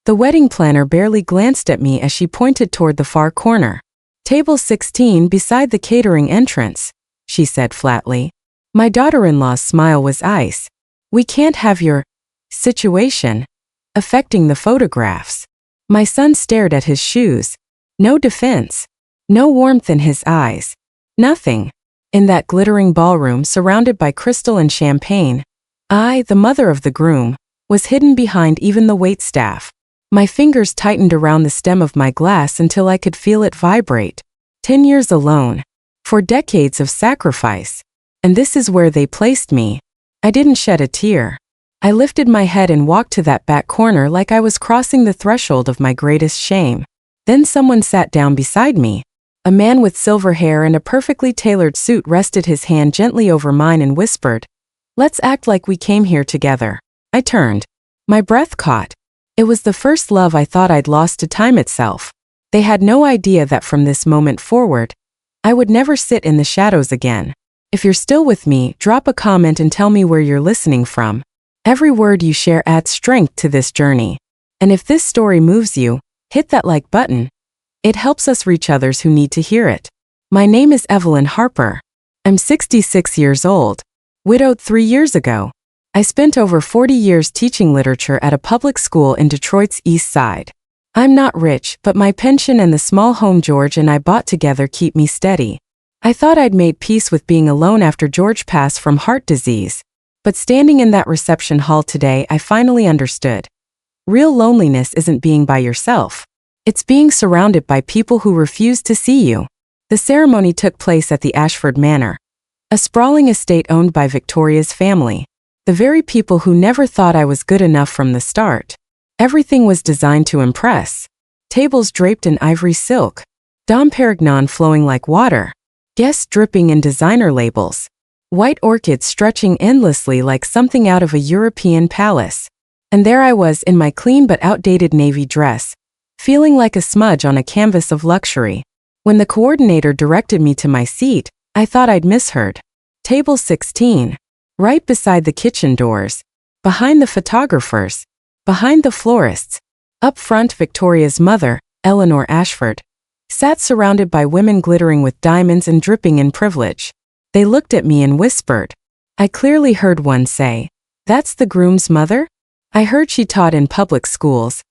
The wedding planner barely glanced at me as she pointed toward the far corner. "Table 16 beside the catering entrance," she said flatly. My daughter-in-law's smile was ice. "We can't have your situation affecting the photographs." My son stared at his shoes. No defense. No warmth in his eyes. Nothing. In that glittering ballroom surrounded by crystal and champagne, I, the mother of the groom, was hidden behind even the waitstaff. My fingers tightened around the stem of my glass until I could feel it vibrate. 10 years alone. 4 decades of sacrifice. And this is where they placed me. I didn't shed a tear. I lifted my head and walked to that back corner like I was crossing the threshold of my greatest shame. Then someone sat down beside me. A man with silver hair and a perfectly tailored suit rested his hand gently over mine and whispered, "Let's act like we came here together." I turned. My breath caught. It was the first love I thought I'd lost to time itself. They had no idea that from this moment forward, I would never sit in the shadows again. If you're still with me, drop a comment and tell me where you're listening from. Every word you share adds strength to this journey. And if this story moves you, hit that like button. It helps us reach others who need to hear it. My name is Evelyn Harper. I'm 66 years old. Widowed 3 years ago. I spent over 40 years teaching literature at a public school in Detroit's East Side. I'm not rich, but my pension and the small home George and I bought together keep me steady. I thought I'd made peace with being alone after George passed from heart disease. But standing in that reception hall today, I finally understood. Real loneliness isn't being by yourself. It's being surrounded by people who refuse to see you. The ceremony took place at the Ashford Manor, a sprawling estate owned by Victoria's family. The very people who never thought I was good enough from the start. Everything was designed to impress. Tables draped in ivory silk. Dom Perignon flowing like water. Guests dripping in designer labels. White orchids stretching endlessly like something out of a European palace. And there I was in my clean but outdated navy dress, feeling like a smudge on a canvas of luxury. When the coordinator directed me to my seat, I thought I'd misheard. Table 16. Right beside the kitchen doors. Behind the photographers. Behind the florists. Up front, Victoria's mother, Eleanor Ashford, sat surrounded by women glittering with diamonds and dripping in privilege. They looked at me and whispered. I clearly heard one say, "That's the groom's mother?" I heard she taught in public schools.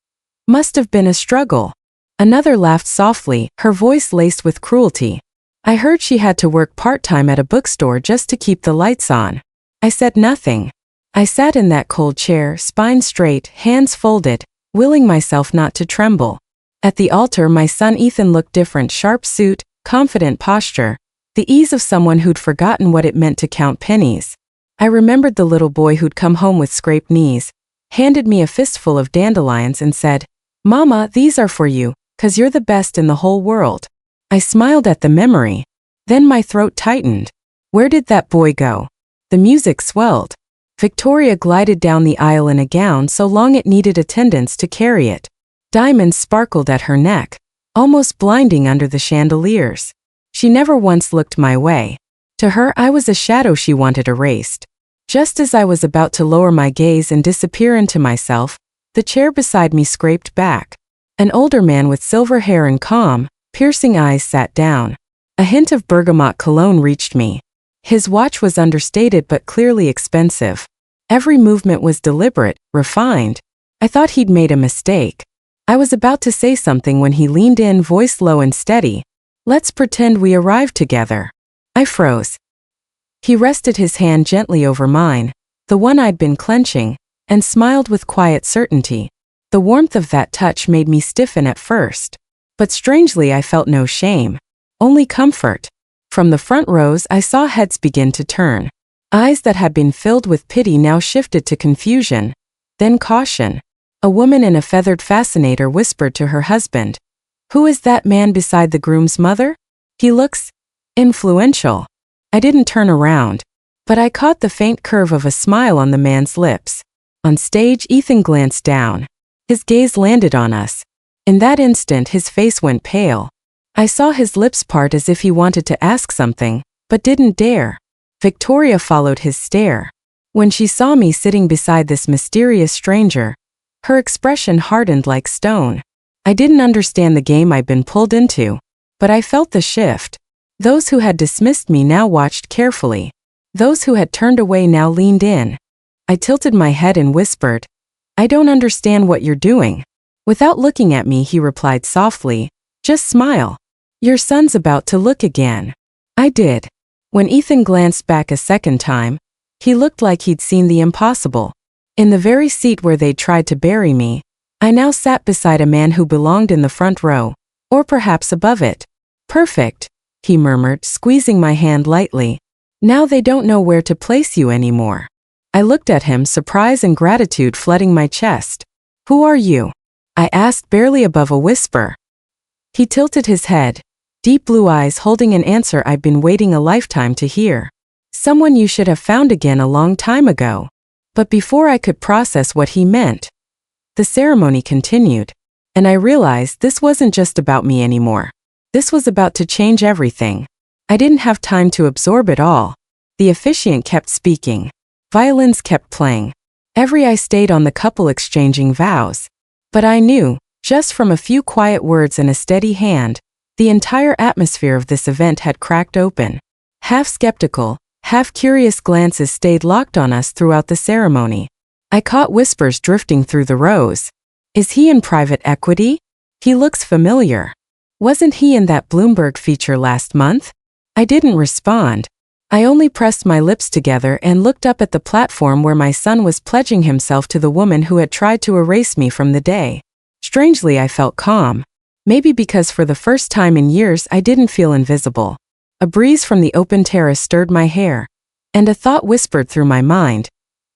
Must have been a struggle. Another laughed softly, her voice laced with cruelty. I heard she had to work part-time at a bookstore just to keep the lights on. I said nothing. I sat in that cold chair, spine straight, hands folded, willing myself not to tremble. At the altar, my son Ethan looked different, sharp suit, confident posture, the ease of someone who'd forgotten what it meant to count pennies. I remembered the little boy who'd come home with scraped knees, handed me a fistful of dandelions and said, "Mama, these are for you, 'cause you're the best in the whole world." I smiled at the memory. Then my throat tightened. Where did that boy go? The music swelled. Victoria glided down the aisle in a gown so long it needed attendants to carry it. Diamonds sparkled at her neck, almost blinding under the chandeliers. She never once looked my way. To her, I was a shadow she wanted erased. Just as I was about to lower my gaze and disappear into myself, the chair beside me scraped back. An older man with silver hair and calm, piercing eyes sat down. A hint of bergamot cologne reached me. His watch was understated but clearly expensive. Every movement was deliberate, refined. I thought he'd made a mistake. I was about to say something when he leaned in, voice low and steady. "Let's pretend we arrived together." I froze. He rested his hand gently over mine, the one I'd been clenching, and smiled with quiet certainty. The warmth of that touch made me stiffen at first. But strangely, I felt no shame. Only comfort. From the front rows, I saw heads begin to turn. Eyes that had been filled with pity now shifted to confusion, then caution. A woman in a feathered fascinator whispered to her husband, "Who is that man beside the groom's mother? He looks influential." I didn't turn around, but I caught the faint curve of a smile on the man's lips. On stage, Ethan glanced down. His gaze landed on us. In that instant, his face went pale. I saw his lips part as if he wanted to ask something, but didn't dare. Victoria followed his stare. When she saw me sitting beside this mysterious stranger, Her expression hardened like stone. I didn't understand the game I'd been pulled into, but I felt the shift. Those who had dismissed me now watched carefully. Those who had turned away now leaned in. I tilted my head and whispered, "I don't understand what you're doing." Without looking at me, he replied softly, "Just smile. Your son's about to look again." I did. When Ethan glanced back a second time, he looked like he'd seen the impossible. In the very seat where they'd tried to bury me, I now sat beside a man who belonged in the front row, or perhaps above it. "Perfect," he murmured, squeezing my hand lightly. "Now they don't know where to place you anymore." I looked at him, surprise and gratitude flooding my chest. "Who are you?" I asked, barely above a whisper. He tilted his head, deep blue eyes holding an answer I'd been waiting a lifetime to hear. "Someone you should have found again a long time ago." But before I could process what he meant, the ceremony continued, and I realized this wasn't just about me anymore. This was about to change everything. I didn't have time to absorb it all. The officiant kept speaking. Violins kept playing. Every eye stayed on the couple exchanging vows. But I knew, just from a few quiet words and a steady hand, the entire atmosphere of this event had cracked open. Half skeptical, half curious glances stayed locked on us throughout the ceremony. I caught whispers drifting through the rows. "Is he in private equity? He looks familiar. Wasn't he in that Bloomberg feature last month?" I didn't respond. I only pressed my lips together and looked up at the platform where my son was pledging himself to the woman who had tried to erase me from the day. Strangely, I felt calm. Maybe because for the first time in years I didn't feel invisible. A breeze from the open terrace stirred my hair, and a thought whispered through my mind.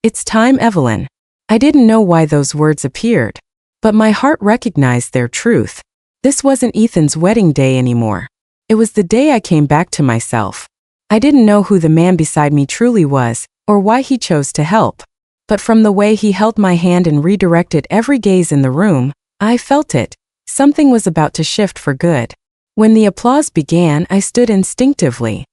"It's time, Evelyn." I didn't know why those words appeared, but my heart recognized their truth. This wasn't Ethan's wedding day anymore. It was the day I came back to myself. I didn't know who the man beside me truly was, or why he chose to help. But from the way he held my hand and redirected every gaze in the room, I felt it. Something was about to shift for good. When the applause began, I stood instinctively.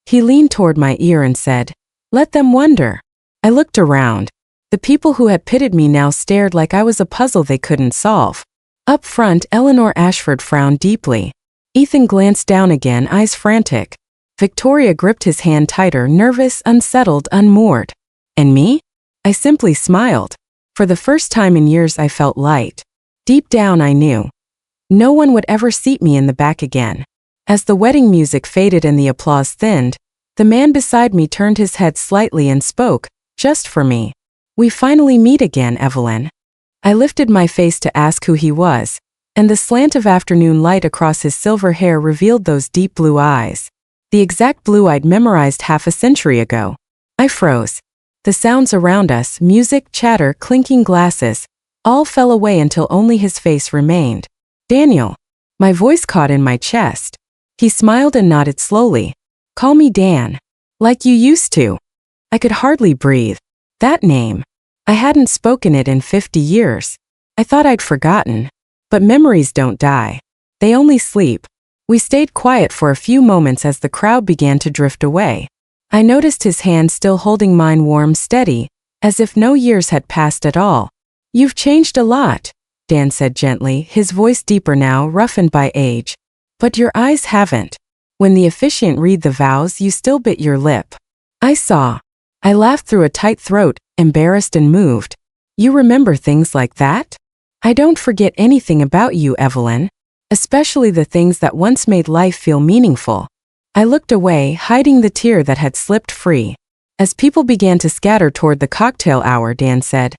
He leaned toward my ear and said, "Let them wonder." I looked around. The people who had pitted me now stared like I was a puzzle they couldn't solve. Up front, Eleanor Ashford frowned deeply. Ethan glanced down again, eyes frantic. Victoria gripped his hand tighter, nervous, unsettled, unmoored. And me? I simply smiled. For the first time in years I felt light. Deep down I knew no one would ever seat me in the back again. As the wedding music faded and the applause thinned, the man beside me turned his head slightly and spoke, "Just for me. We finally meet again, Evelyn." I lifted my face to ask who he was, and the slant of afternoon light across his silver hair revealed those deep blue eyes. The exact blue I'd memorized half a century ago. I froze. The sounds around us, music, chatter, clinking glasses, all fell away until only his face remained. "Daniel." My voice caught in my chest. He smiled and nodded slowly. "Call me Dan. Like you used to." I could hardly breathe. That name. I hadn't spoken it in 50 years. I thought I'd forgotten. But memories don't die. They only sleep. We stayed quiet for a few moments as the crowd began to drift away. I noticed his hand still holding mine warm, steady, as if no years had passed at all. "You've changed a lot," Dan said gently, his voice deeper now, roughened by age. "But your eyes haven't. When the officiant read the vows, you still bit your lip." I saw. I laughed through a tight throat, embarrassed and moved. "You remember things like that?" "I don't forget anything about you, Evelyn. Especially the things that once made life feel meaningful." I looked away, hiding the tear that had slipped free. As people began to scatter toward the cocktail hour, Dan said,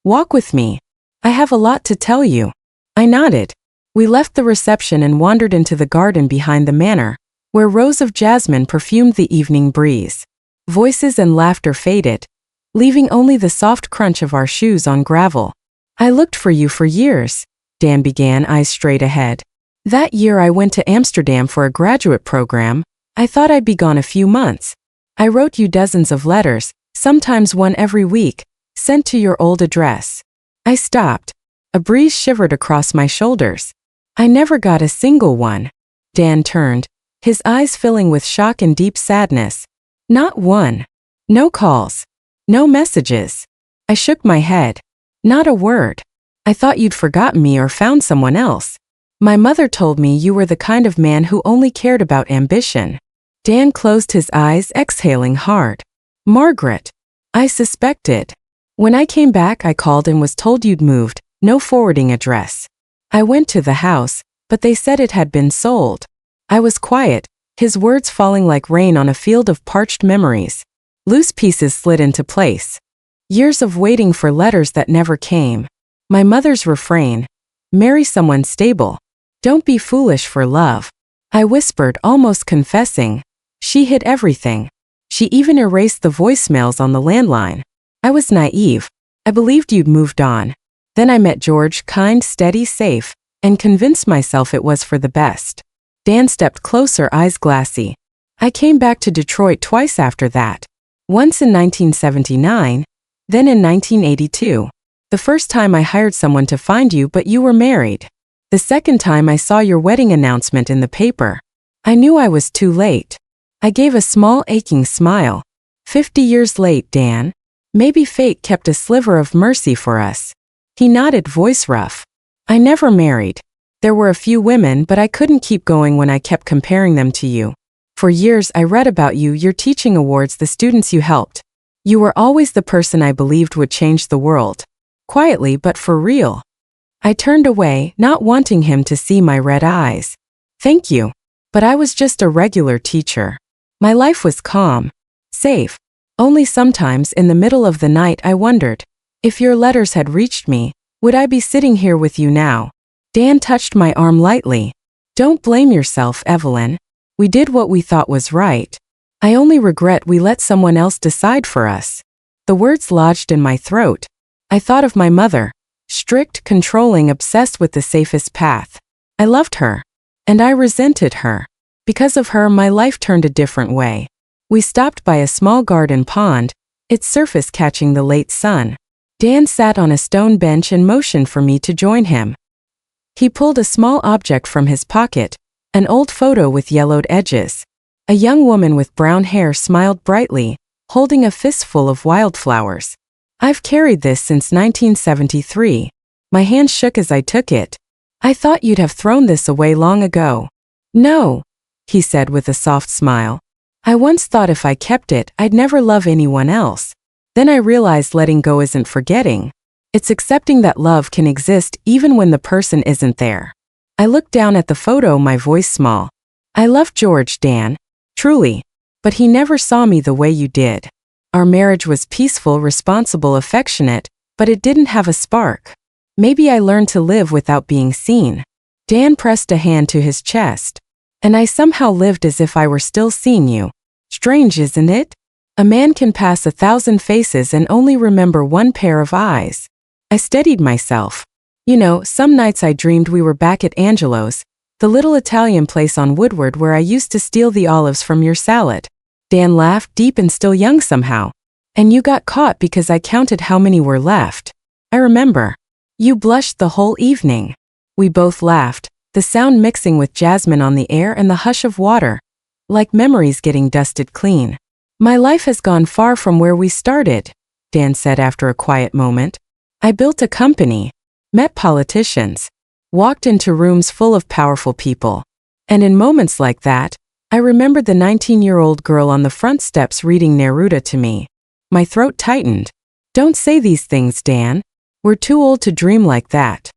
"Walk with me. I have a lot to tell you." I nodded. We left the reception and wandered into the garden behind the manor, where rows of jasmine perfumed the evening breeze. Voices and laughter faded, leaving only the soft crunch of our shoes on gravel. "I looked for you for years," Dan began, eyes straight ahead. "That year I went to Amsterdam for a graduate program. I thought I'd be gone a few months. I wrote you dozens of letters, sometimes one every week, sent to your old address." I stopped. A breeze shivered across my shoulders. "I never got a single one." Dan turned, his eyes filling with shock and deep sadness. "Not one. No calls. No messages." I shook my head. "Not a word." I thought you'd forgotten me or found someone else. My mother told me you were the kind of man who only cared about ambition. Dan closed his eyes, exhaling hard. Margaret. I suspected. When I came back, I called and was told you'd moved, no forwarding address. I went to the house, but they said it had been sold. I was quiet, his words falling like rain on a field of parched memories. Loose pieces slid into place. Years of waiting for letters that never came. My mother's refrain. Marry someone stable. Don't be foolish for love. I whispered, almost confessing. She hid everything. She even erased the voicemails on the landline. I was naive. I believed you'd moved on. Then I met George, kind, steady, safe, and convinced myself it was for the best. Dan stepped closer, eyes glassy. I came back to Detroit twice after that. Once in 1979, then in 1982. The first time I hired someone to find you, but you were married. The second time I saw your wedding announcement in the paper. I knew I was too late. I gave a small, aching smile. 50 years late, Dan. Maybe fate kept a sliver of mercy for us. He nodded, voice rough. I never married. There were a few women, but I couldn't keep going when I kept comparing them to you. For years I read about you, your teaching awards, the students you helped. You were always the person I believed would change the world. Quietly, but for real. I turned away, not wanting him to see my red eyes. Thank you. But I was just a regular teacher. My life was calm. Safe. Only sometimes in the middle of the night I wondered, if your letters had reached me, would I be sitting here with you now? Dan touched my arm lightly. Don't blame yourself, Evelyn. We did what we thought was right. I only regret we let someone else decide for us. The words lodged in my throat. I thought of my mother. Strict, controlling, obsessed with the safest path. I loved her. And I resented her. Because of her, my life turned a different way. We stopped by a small garden pond, its surface catching the late sun. Dan sat on a stone bench and motioned for me to join him. He pulled a small object from his pocket, an old photo with yellowed edges. A young woman with brown hair smiled brightly, holding a fistful of wildflowers. I've carried this since 1973. My hand shook as I took it. I thought you'd have thrown this away long ago. No, he said with a soft smile. I once thought if I kept it, I'd never love anyone else. Then I realized letting go isn't forgetting. It's accepting that love can exist even when the person isn't there. I looked down at the photo, my voice small. I loved George, Dan. Truly. But he never saw me the way you did. Our marriage was peaceful, responsible, affectionate, but it didn't have a spark. Maybe I learned to live without being seen. Dan pressed a hand to his chest. And I somehow lived as if I were still seeing you. Strange, isn't it? A man can pass 1,000 faces and only remember one pair of eyes. I steadied myself. You know, some nights I dreamed we were back at Angelo's, the little Italian place on Woodward where I used to steal the olives from your salad. Dan laughed, deep and still young somehow. And you got caught because I counted how many were left. I remember. You blushed the whole evening. We both laughed, the sound mixing with jasmine on the air and the hush of water, like memories getting dusted clean. My life has gone far from where we started, Dan said after a quiet moment. I built a company, met politicians, walked into rooms full of powerful people. And in moments like that, I remembered the 19-year-old girl on the front steps reading Neruda to me. My throat tightened. Don't say these things, Dan. We're too old to dream like that.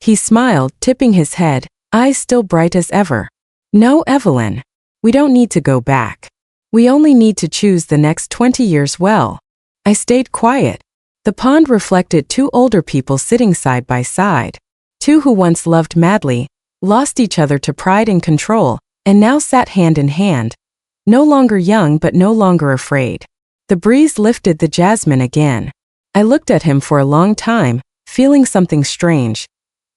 He smiled, tipping his head, eyes still bright as ever. No, Evelyn. We don't need to go back. We only need to choose the next 20 years well. I stayed quiet. The pond reflected two older people sitting side by side. Two who once loved madly, lost each other to pride and control, and now sat hand in hand. No longer young but no longer afraid. The breeze lifted the jasmine again. I looked at him for a long time, feeling something strange.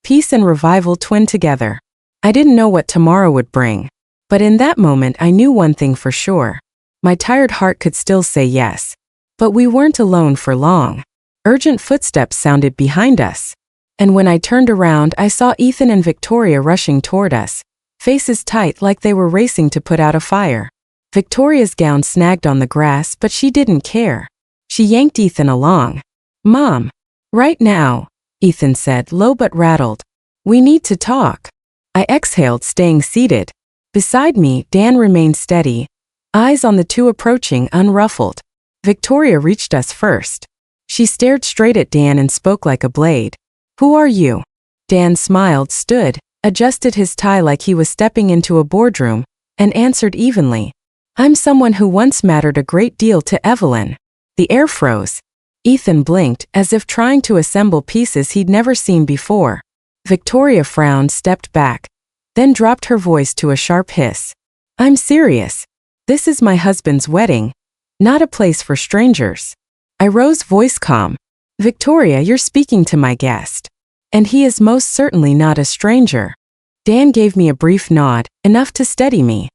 Peace and revival twinned together. I didn't know what tomorrow would bring. But in that moment I knew one thing for sure. My tired heart could still say yes. But we weren't alone for long. Urgent footsteps sounded behind us. And when I turned around I saw Ethan and Victoria rushing toward us, faces tight like they were racing to put out a fire. Victoria's gown snagged on the grass, but she didn't care. She yanked Ethan along. Mom. Right now. Ethan said, low but rattled. We need to talk. I exhaled, staying seated. Beside me, Dan remained steady, eyes on the two approaching, unruffled. Victoria reached us first. She stared straight at Dan and spoke like a blade. Who are you? Dan smiled, stood, adjusted his tie like he was stepping into a boardroom, and answered evenly. I'm someone who once mattered a great deal to Evelyn. The air froze. Ethan blinked, as if trying to assemble pieces he'd never seen before. Victoria frowned, stepped back, then dropped her voice to a sharp hiss. I'm serious. This is my husband's wedding, not a place for strangers. I rose, voice calm. Victoria, you're speaking to my guest. And he is most certainly not a stranger. Dan gave me a brief nod, enough to steady me.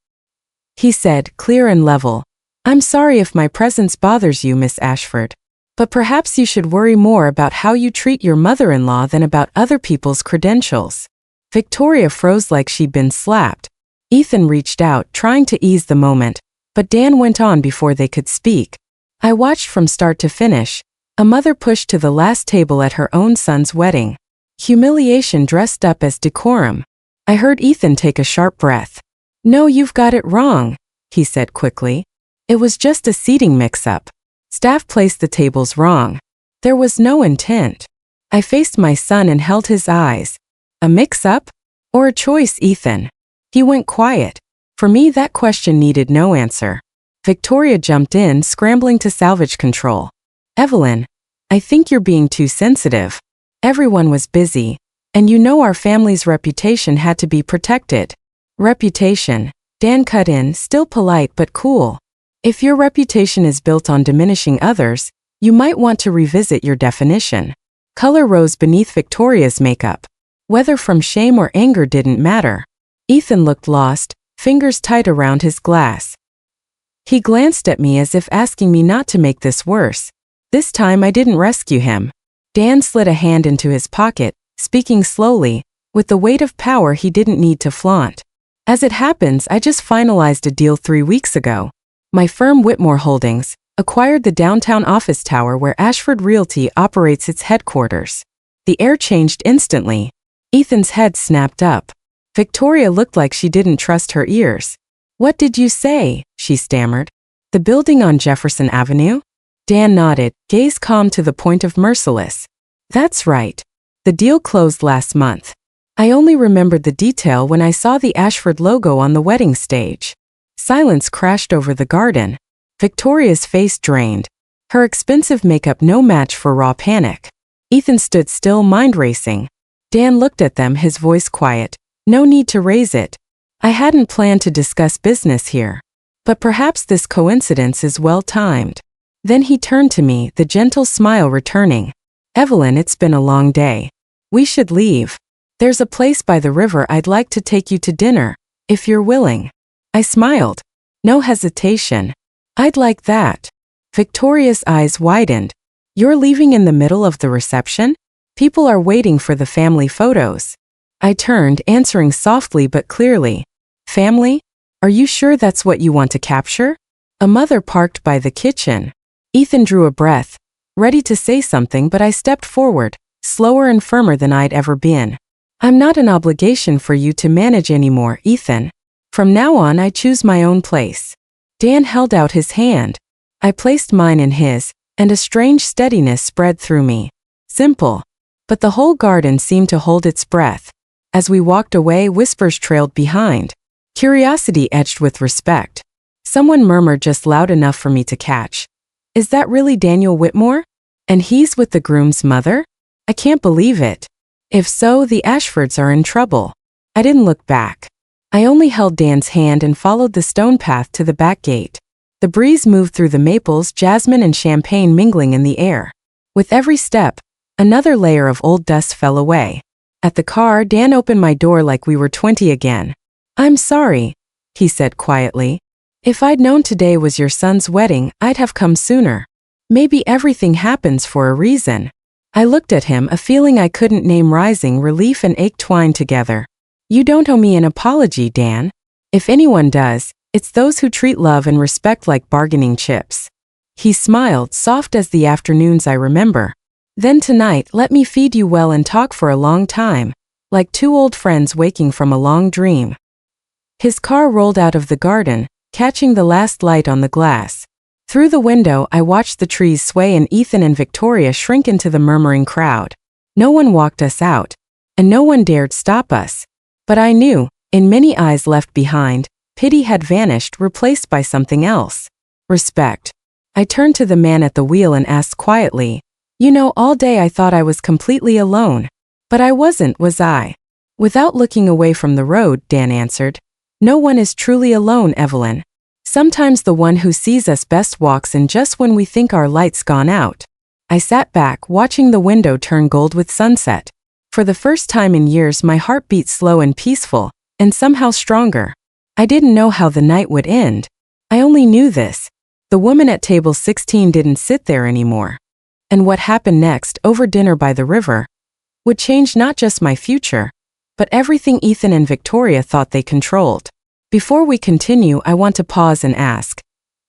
He said, clear and level, I'm sorry if my presence bothers you, Miss Ashford. But perhaps you should worry more about how you treat your mother-in-law than about other people's credentials. Victoria froze like she'd been slapped. Ethan reached out, trying to ease the moment, but Dan went on before they could speak. I watched from start to finish, a mother pushed to the last table at her own son's wedding. Humiliation dressed up as decorum. I heard Ethan take a sharp breath. No, you've got it wrong, he said quickly. It was just a seating mix-up. Staff placed the tables wrong. There was no intent. I faced my son and held his eyes. A mix-up? Or a choice, Ethan? He went quiet. For me, that question needed no answer. Victoria jumped in, scrambling to salvage control. Evelyn, I think you're being too sensitive. Everyone was busy, and you know our family's reputation had to be protected. Reputation, Dan cut in, still polite but cool. If your reputation is built on diminishing others, you might want to revisit your definition. Color rose beneath Victoria's makeup. Whether from shame or anger didn't matter. Ethan looked lost, fingers tight around his glass. He glanced at me as if asking me not to make this worse. This time I didn't rescue him. Dan slid a hand into his pocket, speaking slowly, with the weight of power he didn't need to flaunt. As it happens, I just finalized a deal 3 weeks ago. My firm Whitmore Holdings acquired the downtown office tower where Ashford Realty operates its headquarters. The air changed instantly. Ethan's head snapped up. Victoria looked like she didn't trust her ears. What did you say? She stammered. The building on Jefferson Avenue? Dan nodded, gaze calm to the point of merciless. That's right. The deal closed last month. I only remembered the detail when I saw the Ashford logo on the wedding stage. Silence crashed over the garden. Victoria's face drained. Her expensive makeup no match for raw panic. Ethan stood still, mind racing. Dan looked at them, his voice quiet. No need to raise it. I hadn't planned to discuss business here. But perhaps this coincidence is well timed. Then he turned to me, the gentle smile returning. Evelyn, it's been a long day. We should leave. There's a place by the river I'd like to take you to dinner, if you're willing. I smiled. No hesitation. I'd like that. Victoria's eyes widened. You're leaving in the middle of the reception? People are waiting for the family photos. I turned, answering softly but clearly. Family? Are you sure that's what you want to capture? A mother parked by the kitchen. Ethan drew a breath, ready to say something, but I stepped forward, slower and firmer than I'd ever been. I'm not an obligation for you to manage anymore, Ethan. From now on, I choose my own place. Dan held out his hand. I placed mine in his, and a strange steadiness spread through me. Simple. But the whole garden seemed to hold its breath. As we walked away, whispers trailed behind. Curiosity edged with respect. Someone murmured just loud enough for me to catch. Is that really Daniel Whitmore? And he's with the groom's mother? I can't believe it. If so, the Ashfords are in trouble. I didn't look back. I only held Dan's hand and followed the stone path to the back gate. The breeze moved through the maples, jasmine and champagne mingling in the air. With every step, another layer of old dust fell away. At the car, Dan opened my door like we were 20 again. I'm sorry, he said quietly. If I'd known today was your son's wedding, I'd have come sooner. Maybe everything happens for a reason. I looked at him, a feeling I couldn't name rising, relief and ache twined together. You don't owe me an apology, Dan. If anyone does, it's those who treat love and respect like bargaining chips. He smiled, soft as the afternoons I remember. Then tonight, let me feed you well and talk for a long time, like two old friends waking from a long dream. His car rolled out of the garden, catching the last light on the glass. Through the window, I watched the trees sway and Ethan and Victoria shrink into the murmuring crowd. No one walked us out, and no one dared stop us. But I knew, in many eyes left behind, pity had vanished, replaced by something else. Respect. I turned to the man at the wheel and asked quietly, "You know, all day I thought I was completely alone. But I wasn't, was I?" Without looking away from the road, Dan answered, "No one is truly alone, Evelyn. Sometimes the one who sees us best walks in just when we think our light's gone out." I sat back, watching the window turn gold with sunset. For the first time in years, my heart beat slow and peaceful, and somehow stronger. I didn't know how the night would end. I only knew this. The woman at table 16 didn't sit there anymore. And what happened next, over dinner by the river, would change not just my future, but everything Ethan and Victoria thought they controlled. Before we continue, I want to pause and ask,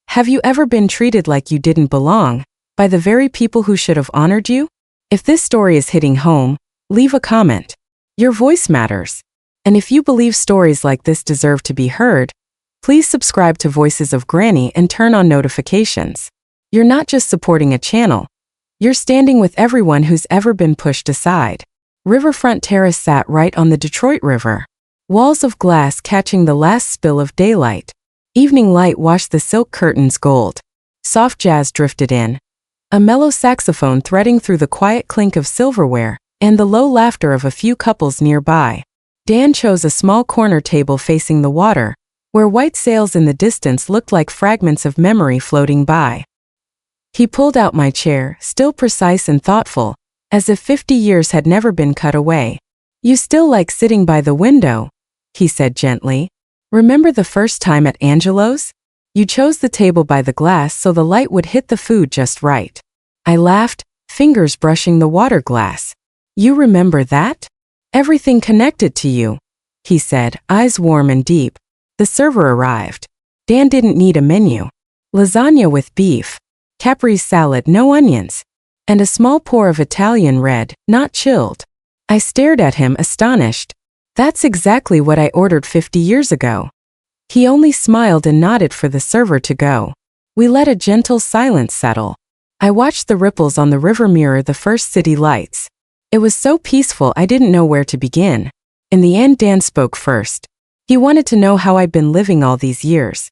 have you ever been treated like you didn't belong, by the very people who should have honored you? If this story is hitting home, leave a comment. Your voice matters. And if you believe stories like this deserve to be heard, please subscribe to Voices of Granny and turn on notifications. You're not just supporting a channel, you're standing with everyone who's ever been pushed aside. Riverfront Terrace sat right on the Detroit River. Walls of glass catching the last spill of daylight. Evening light washed the silk curtains gold. Soft jazz drifted in. A mellow saxophone threading through the quiet clink of silverware, and the low laughter of a few couples nearby. Dan chose a small corner table facing the water, where white sails in the distance looked like fragments of memory floating by. He pulled out my chair, still precise and thoughtful, as if 50 years had never been cut away. "You still like sitting by the window," he said gently. "Remember the first time at Angelo's? You chose the table by the glass so the light would hit the food just right." I laughed, fingers brushing the water glass. "You remember that? Everything connected to you," he said, eyes warm and deep. The server arrived. Dan didn't need a menu. Lasagna with beef, caprese salad, no onions, and a small pour of Italian red, not chilled. I stared at him, astonished. That's exactly what I ordered 50 years ago. He only smiled and nodded for the server to go. We let a gentle silence settle. I watched the ripples on the river mirror the first city lights. It was so peaceful I didn't know where to begin. In the end, Dan spoke first. He wanted to know how I'd been living all these years.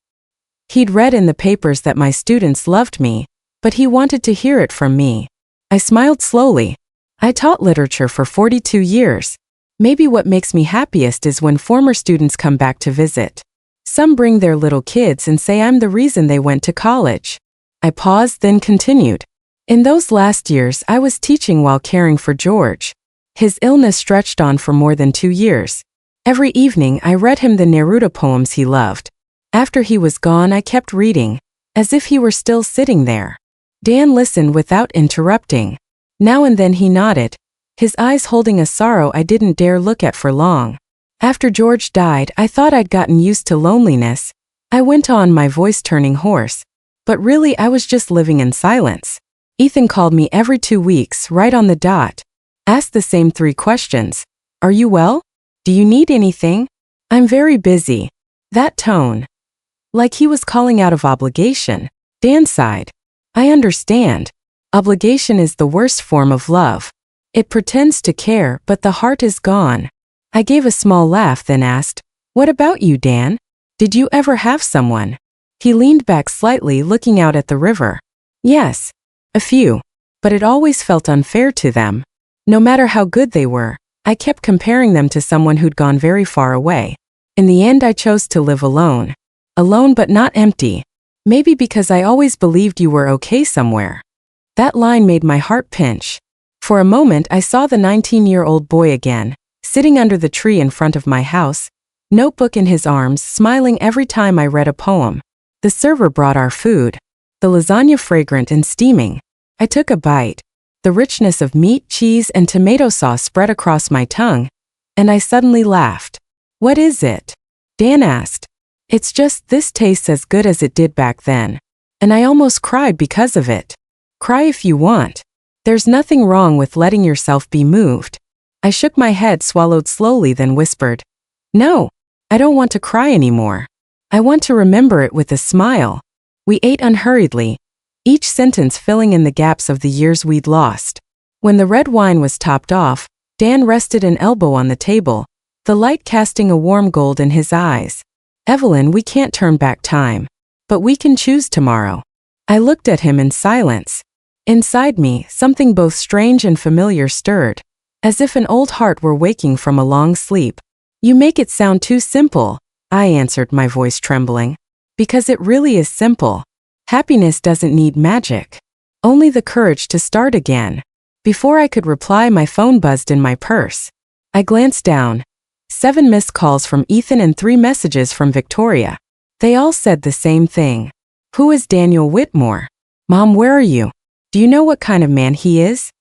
He'd read in the papers that my students loved me, but he wanted to hear it from me. I smiled slowly. I taught literature for 42 years. Maybe what makes me happiest is when former students come back to visit. Some bring their little kids and say I'm the reason they went to college. I paused, then continued. In those last years, I was teaching while caring for George. His illness stretched on for more than 2 years. Every evening, I read him the Neruda poems he loved. After he was gone, I kept reading, as if he were still sitting there. Dan listened without interrupting. Now and then he nodded, his eyes holding a sorrow I didn't dare look at for long. After George died, I thought I'd gotten used to loneliness. I went on, my voice turning hoarse. But really, I was just living in silence. Ethan called me every 2 weeks, right on the dot. Asked the same 3 questions. "Are you well? Do you need anything? I'm very busy." That tone. Like he was calling out of obligation. Dan sighed. "I understand. Obligation is the worst form of love. It pretends to care, but the heart is gone." I gave a small laugh, then asked, "What about you, Dan? Did you ever have someone?" He leaned back slightly, looking out at the river. "Yes. A few. But it always felt unfair to them. No matter how good they were, I kept comparing them to someone who'd gone very far away. In the end, I chose to live alone. Alone but not empty. Maybe because I always believed you were okay somewhere." That line made my heart pinch. For a moment, I saw the 19-year-old boy again, sitting under the tree in front of my house, notebook in his arms, smiling every time I read a poem. The server brought our food, the lasagna fragrant and steaming. I took a bite. The richness of meat, cheese, and tomato sauce spread across my tongue, and I suddenly laughed. "What is it?" Dan asked. "It's just, this tastes as good as it did back then. And I almost cried because of it." "Cry if you want." There's nothing wrong with letting yourself be moved. I shook my head, swallowed slowly, then whispered, No, I don't want to cry anymore. I want to remember it with a smile. We ate unhurriedly, each sentence filling in the gaps of the years we'd lost. When the red wine was topped off, Dan rested an elbow on the table, the light casting a warm gold in his eyes. Evelyn, we can't turn back time. But we can choose tomorrow. I looked at him in silence. Inside me, something both strange and familiar stirred, as if an old heart were waking from a long sleep. You make it sound too simple, I answered, my voice trembling. Because it really is simple. Happiness doesn't need magic. Only the courage to start again. Before I could reply, my phone buzzed in my purse. I glanced down. 7 missed calls from Ethan and 3 messages from Victoria. They all said the same thing. Who is Daniel Whitmore? Mom, where are you? Do you know what kind of man he is?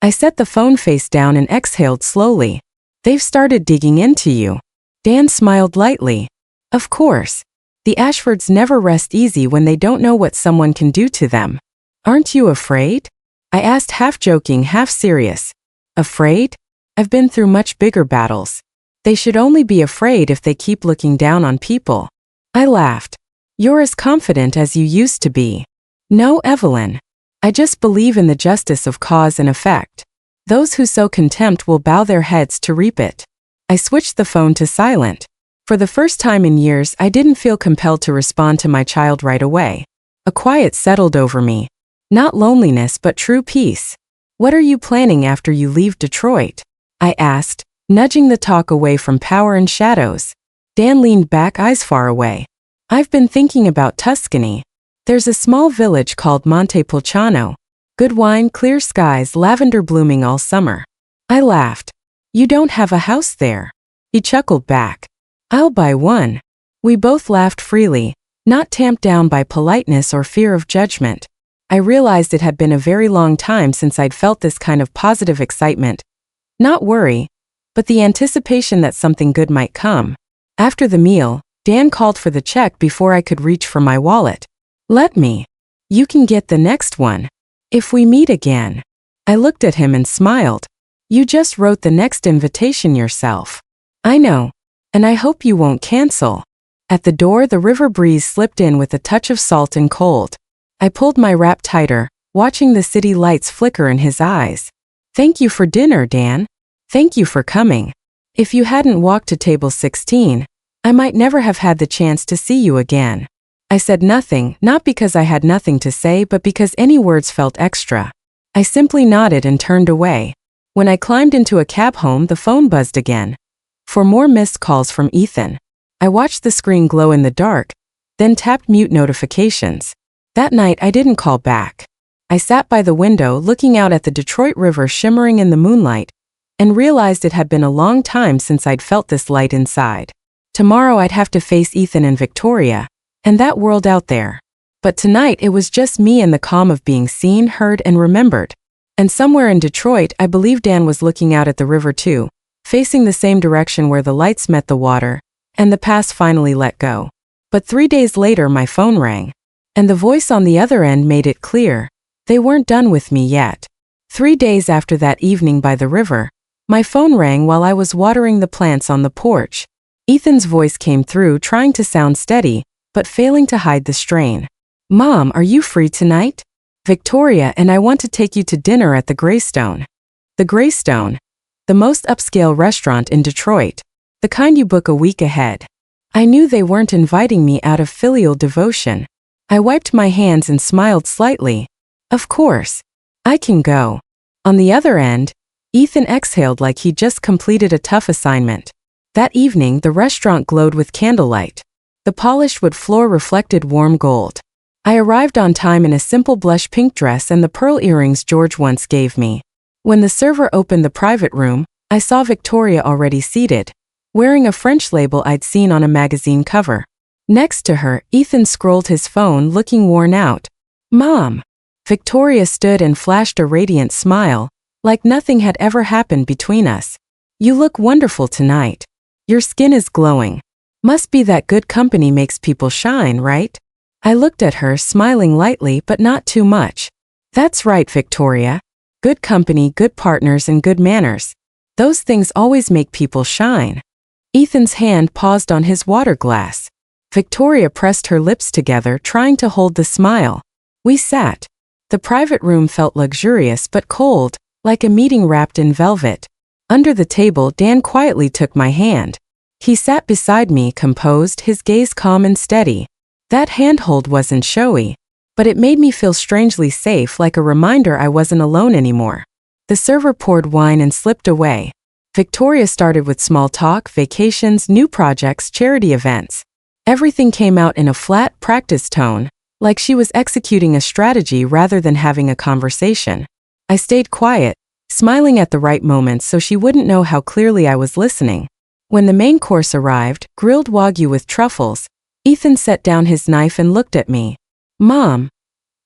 I set the phone face down and exhaled slowly. They've started digging into you. Dan smiled lightly. Of course. The Ashfords never rest easy when they don't know what someone can do to them. Aren't you afraid? I asked, half joking, half serious. Afraid? I've been through much bigger battles. They should only be afraid if they keep looking down on people. I laughed. You're as confident as you used to be. No, Evelyn. I just believe in the justice of cause and effect. Those who sow contempt will bow their heads to reap it. I switched the phone to silent. For the first time in years, I didn't feel compelled to respond to my child right away. A quiet settled over me. Not loneliness, but true peace. What are you planning after you leave Detroit? I asked, nudging the talk away from power and shadows. Dan leaned back, eyes far away. I've been thinking about Tuscany. There's a small village called Montepulciano. Good wine, clear skies, lavender blooming all summer. I laughed. You don't have a house there. He chuckled back. I'll buy one. We both laughed freely, not tamped down by politeness or fear of judgment. I realized it had been a very long time since I'd felt this kind of positive excitement. Not worry, but the anticipation that something good might come. After the meal, Dan called for the check before I could reach for my wallet. Let me. You can get the next one. If we meet again. I looked at him and smiled. You just wrote the next invitation yourself. I know. And I hope you won't cancel. At the door, the river breeze slipped in with a touch of salt and cold. I pulled my wrap tighter, watching the city lights flicker in his eyes. Thank you for dinner, Dan. Thank you for coming. If you hadn't walked to table 16, I might never have had the chance to see you again. I said nothing, not because I had nothing to say, but because any words felt extra. I simply nodded and turned away. When I climbed into a cab home, the phone buzzed again. For more missed calls from Ethan. I watched the screen glow in the dark, then tapped mute notifications. That night I didn't call back. I sat by the window looking out at the Detroit River shimmering in the moonlight, and realized it had been a long time since I'd felt this light inside. Tomorrow I'd have to face Ethan and Victoria, and that world out there. But tonight it was just me and the calm of being seen, heard, and remembered. And somewhere in Detroit, I believe Dan was looking out at the river too, facing the same direction where the lights met the water, and the past finally let go. But 3 days later my phone rang, and the voice on the other end made it clear. They weren't done with me yet. 3 days after that evening by the river, my phone rang while I was watering the plants on the porch. Ethan's voice came through, trying to sound steady, but failing to hide the strain. Mom, are you free tonight? Victoria and I want to take you to dinner at the Greystone. The Greystone. The most upscale restaurant in Detroit. The kind you book a week ahead. I knew they weren't inviting me out of filial devotion. I wiped my hands and smiled slightly. Of course. I can go. On the other end, Ethan exhaled like he'd just completed a tough assignment. That evening, the restaurant glowed with candlelight. The polished wood floor reflected warm gold. I arrived on time in a simple blush pink dress and the pearl earrings George once gave me. When the server opened the private room, I saw Victoria already seated, wearing a French label I'd seen on a magazine cover. Next to her, Ethan scrolled his phone, looking worn out. Mom! Victoria stood and flashed a radiant smile, like nothing had ever happened between us. You look wonderful tonight. Your skin is glowing. Must be that good company makes people shine, right? I looked at her, smiling lightly but not too much. That's right, Victoria. Good company, good partners, and good manners. Those things always make people shine. Ethan's hand paused on his water glass. Victoria pressed her lips together, trying to hold the smile. We sat. The private room felt luxurious but cold, like a meeting wrapped in velvet. Under the table, Dan quietly took my hand. He sat beside me, composed, his gaze calm and steady. That handhold wasn't showy, but it made me feel strangely safe, like a reminder I wasn't alone anymore. The server poured wine and slipped away. Victoria started with small talk, vacations, new projects, charity events. Everything came out in a flat, practiced tone, like she was executing a strategy rather than having a conversation. I stayed quiet, smiling at the right moments so she wouldn't know how clearly I was listening. When the main course arrived, grilled wagyu with truffles, Ethan set down his knife and looked at me. Mom,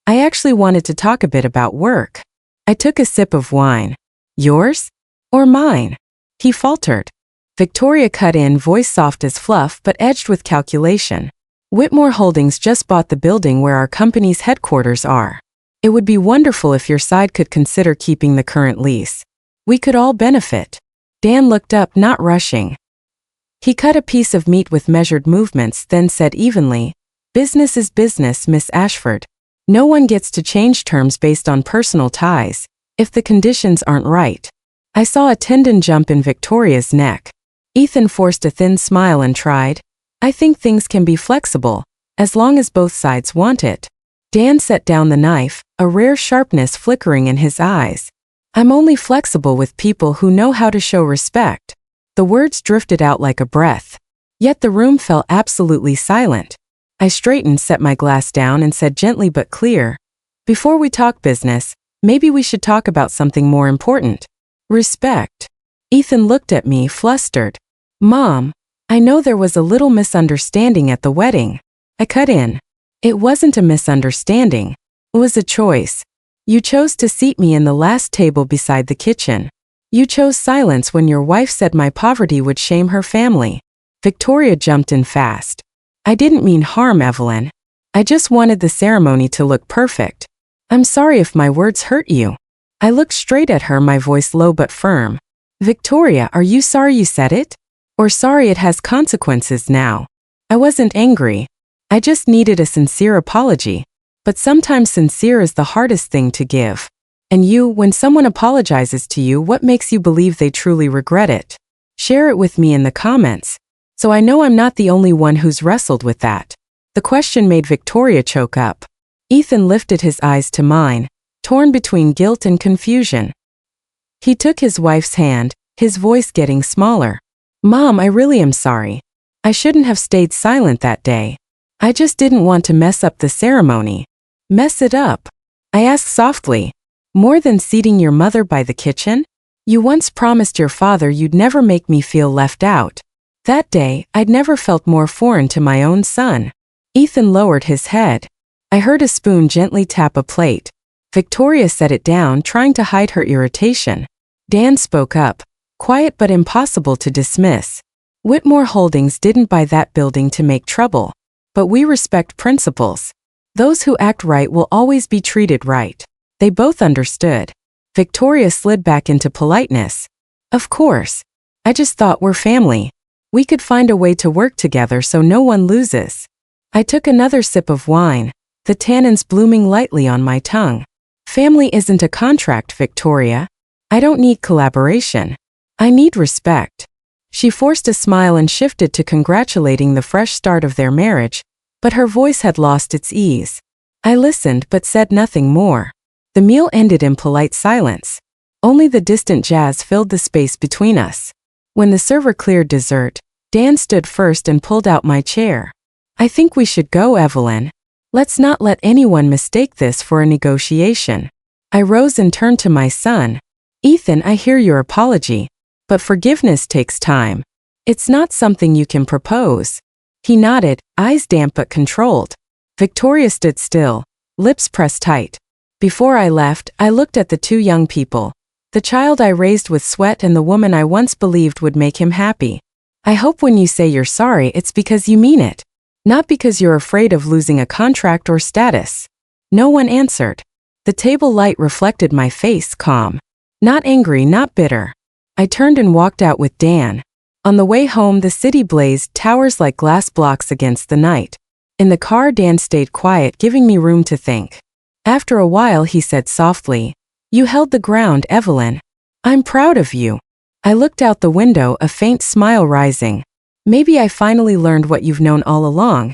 I actually wanted to talk a bit about work. I took a sip of wine. Yours? Or mine? He faltered. Victoria cut in, voice soft as fluff but edged with calculation. Whitmore Holdings just bought the building where our company's headquarters are. It would be wonderful if your side could consider keeping the current lease. We could all benefit. Dan looked up, not rushing. He cut a piece of meat with measured movements, then said evenly, "Business is business, Miss Ashford. No one gets to change terms based on personal ties, if the conditions aren't right." I saw a tendon jump in Victoria's neck. Ethan forced a thin smile and tried, "I think things can be flexible, as long as both sides want it." Dan set down the knife, a rare sharpness flickering in his eyes. "I'm only flexible with people who know how to show respect." The words drifted out like a breath. Yet the room fell absolutely silent. I straightened, set my glass down, and said gently but clear, "Before we talk business, maybe we should talk about something more important. Respect." Ethan looked at me, flustered. "Mom, I know there was a little misunderstanding at the wedding." I cut in. "It wasn't a misunderstanding. It was a choice. You chose to seat me in the last table beside the kitchen. You chose silence when your wife said my poverty would shame her family." Victoria jumped in fast. "I didn't mean harm, Evelyn. I just wanted the ceremony to look perfect. I'm sorry if my words hurt you." I looked straight at her, my voice low but firm. "Victoria, are you sorry you said it? Or sorry it has consequences now?" I wasn't angry. I just needed a sincere apology. But sometimes sincere is the hardest thing to give. And when someone apologizes to you, what makes you believe they truly regret it? Share it with me in the comments, so I know I'm not the only one who's wrestled with that. The question made Victoria choke up. Ethan lifted his eyes to mine, torn between guilt and confusion. He took his wife's hand, his voice getting smaller. "Mom, I really am sorry. I shouldn't have stayed silent that day. I just didn't want to mess up the ceremony." "Mess it up?" I asked softly. "More than seating your mother by the kitchen? You once promised your father you'd never make me feel left out." That day, I'd never felt more foreign to my own son. Ethan lowered his head. I heard a spoon gently tap a plate. Victoria set it down, trying to hide her irritation. Dan spoke up, quiet but impossible to dismiss. "Whitmore Holdings didn't buy that building to make trouble. But we respect principles. Those who act right will always be treated right." They both understood. Victoria slid back into politeness. "Of course. I just thought we're family. We could find a way to work together so no one loses." I took another sip of wine, the tannins blooming lightly on my tongue. "Family isn't a contract, Victoria. I don't need collaboration. I need respect." She forced a smile and shifted to congratulating the fresh start of their marriage, but her voice had lost its ease. I listened but said nothing more. The meal ended in polite silence. Only the distant jazz filled the space between us. When the server cleared dessert, Dan stood first and pulled out my chair. "I think we should go, Evelyn. Let's not let anyone mistake this for a negotiation." I rose and turned to my son. "Ethan, I hear your apology. But forgiveness takes time. It's not something you can propose." He nodded, eyes damp but controlled. Victoria stood still, lips pressed tight. Before I left, I looked at the two young people, the child I raised with sweat and the woman I once believed would make him happy. "I hope when you say you're sorry, it's because you mean it, not because you're afraid of losing a contract or status." No one answered. The table light reflected my face, calm. Not angry, not bitter. I turned and walked out with Dan. On the way home, the city blazed towers like glass blocks against the night. In the car, Dan stayed quiet, giving me room to think. After a while, he said softly, "You held the ground, Evelyn. I'm proud of you." I looked out the window, a faint smile rising. Maybe I finally learned what you've known all along.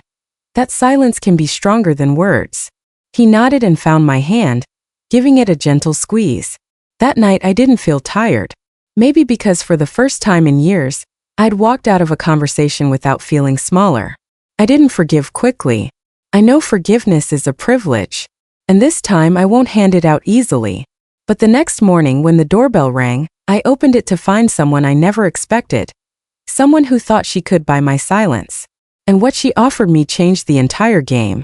That silence can be stronger than words. He nodded and found my hand, giving it a gentle squeeze. That night I didn't feel tired. Maybe because for the first time in years, I'd walked out of a conversation without feeling smaller. I didn't forgive quickly. I know forgiveness is a privilege. And this time I won't hand it out easily. But the next morning when the doorbell rang, I opened it to find someone I never expected. Someone who thought she could buy my silence. And what she offered me changed the entire game.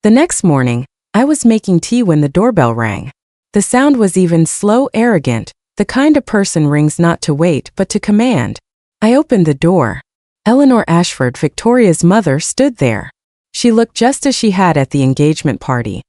The next morning, I was making tea when the doorbell rang. The sound was even slow, arrogant, the kind a person rings not to wait but to command. I opened the door. Eleanor Ashford, Victoria's mother, stood there. She looked just as she had at the engagement party.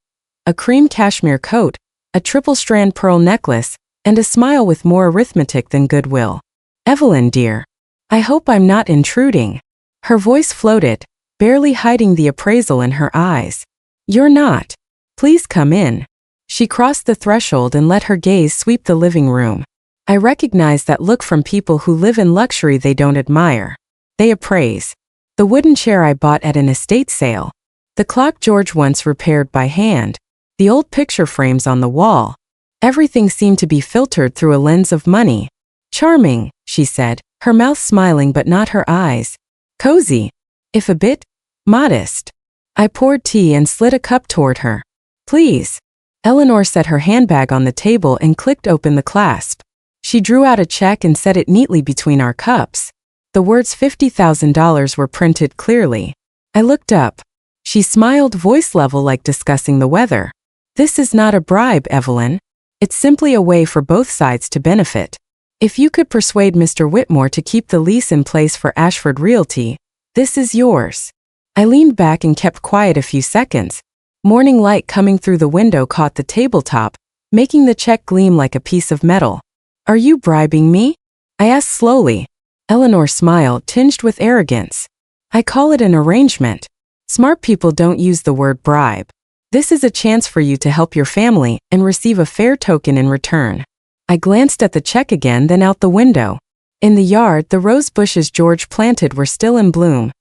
A cream cashmere coat, a triple-strand pearl necklace, and a smile with more arithmetic than goodwill. "Evelyn, dear. I hope I'm not intruding." Her voice floated, barely hiding the appraisal in her eyes. "You're not. Please come in." She crossed the threshold and let her gaze sweep the living room. I recognized that look from people who live in luxury they don't admire. They appraise. The wooden chair I bought at an estate sale. The clock George once repaired by hand. The old picture frames on the wall. Everything seemed to be filtered through a lens of money. "Charming," she said, her mouth smiling but not her eyes. "Cozy, if a bit modest." I poured tea and slid a cup toward her. "Please." Eleanor set her handbag on the table and clicked open the clasp. She drew out a check and set it neatly between our cups. The words $50,000 were printed clearly. I looked up. She smiled, voice level like discussing the weather. "This is not a bribe, Evelyn. It's simply a way for both sides to benefit. If you could persuade Mr. Whitmore to keep the lease in place for Ashford Realty, this is yours." I leaned back and kept quiet a few seconds. Morning light coming through the window caught the tabletop, making the check gleam like a piece of metal. "Are you bribing me?" I asked slowly. Eleanor smiled, tinged with arrogance. "I call it an arrangement. Smart people don't use the word bribe. This is a chance for you to help your family and receive a fair token in return." I glanced at the check again, then out the window. In the yard, the rose bushes George planted were still in bloom,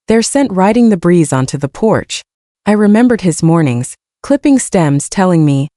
their scent riding the breeze onto the porch. I remembered his mornings, clipping stems, telling me,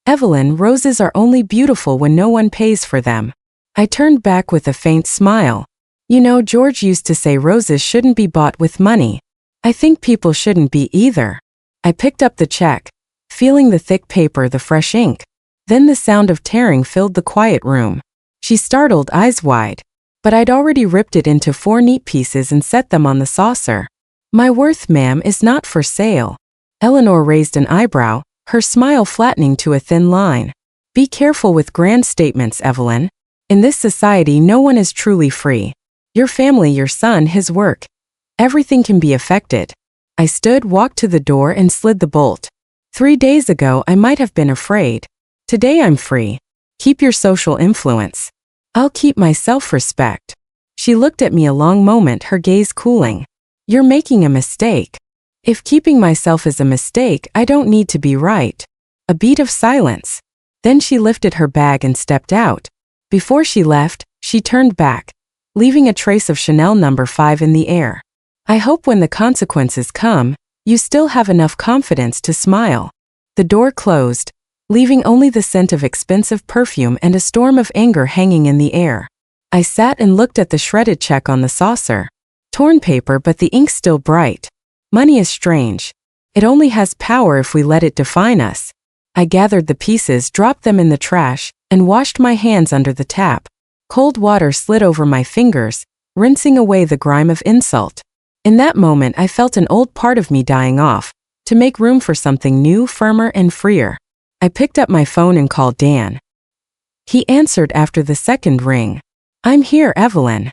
"Evelyn, roses are only beautiful when no one pays for them." I turned back with a faint smile. You know, George used to say roses shouldn't be bought with money. I think people shouldn't be either. I picked up the check, feeling the thick paper, the fresh ink. Then the sound of tearing filled the quiet room. She startled, eyes wide. But I'd already ripped it into 4 neat pieces and set them on the saucer. "My worth, ma'am, is not for sale." Eleanor raised an eyebrow, her smile flattening to a thin line. "Be careful with grand statements, Evelyn. In this society, no one is truly free. Your family, your son, his work. Everything can be affected." I stood, walked to the door, and slid the bolt. 3 days ago, I might have been afraid. Today I'm free. Keep your social influence. I'll keep my self-respect. She looked at me a long moment, her gaze cooling. "You're making a mistake." "If keeping myself is a mistake, I don't need to be right." A beat of silence. Then she lifted her bag and stepped out. Before she left, she turned back, leaving a trace of Chanel No. 5 in the air. "I hope when the consequences come, you still have enough confidence to smile." The door closed, leaving only the scent of expensive perfume and a storm of anger hanging in the air. I sat and looked at the shredded check on the saucer. Torn paper, but the ink still bright. Money is strange. It only has power if we let it define us. I gathered the pieces, dropped them in the trash, and washed my hands under the tap. Cold water slid over my fingers, rinsing away the grime of insult. In that moment, I felt an old part of me dying off, to make room for something new, firmer, and freer. I picked up my phone and called Dan. He answered after the second ring. "I'm here, Evelyn.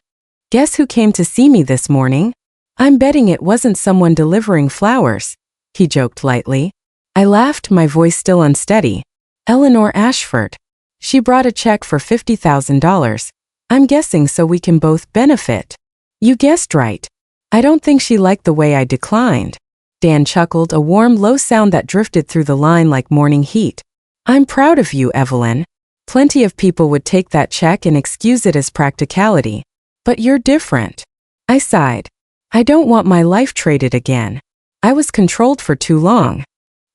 Guess who came to see me this morning? I'm betting it wasn't someone delivering flowers," he joked lightly. I laughed, my voice still unsteady. Eleanor Ashford. She brought a check for $50,000. I'm guessing so we can both benefit. You guessed right. I don't think she liked the way I declined. Dan chuckled, a warm, low sound that drifted through the line like morning heat. I'm proud of you, Evelyn. Plenty of people would take that check and excuse it as practicality. But you're different. I sighed. I don't want my life traded again. I was controlled for too long.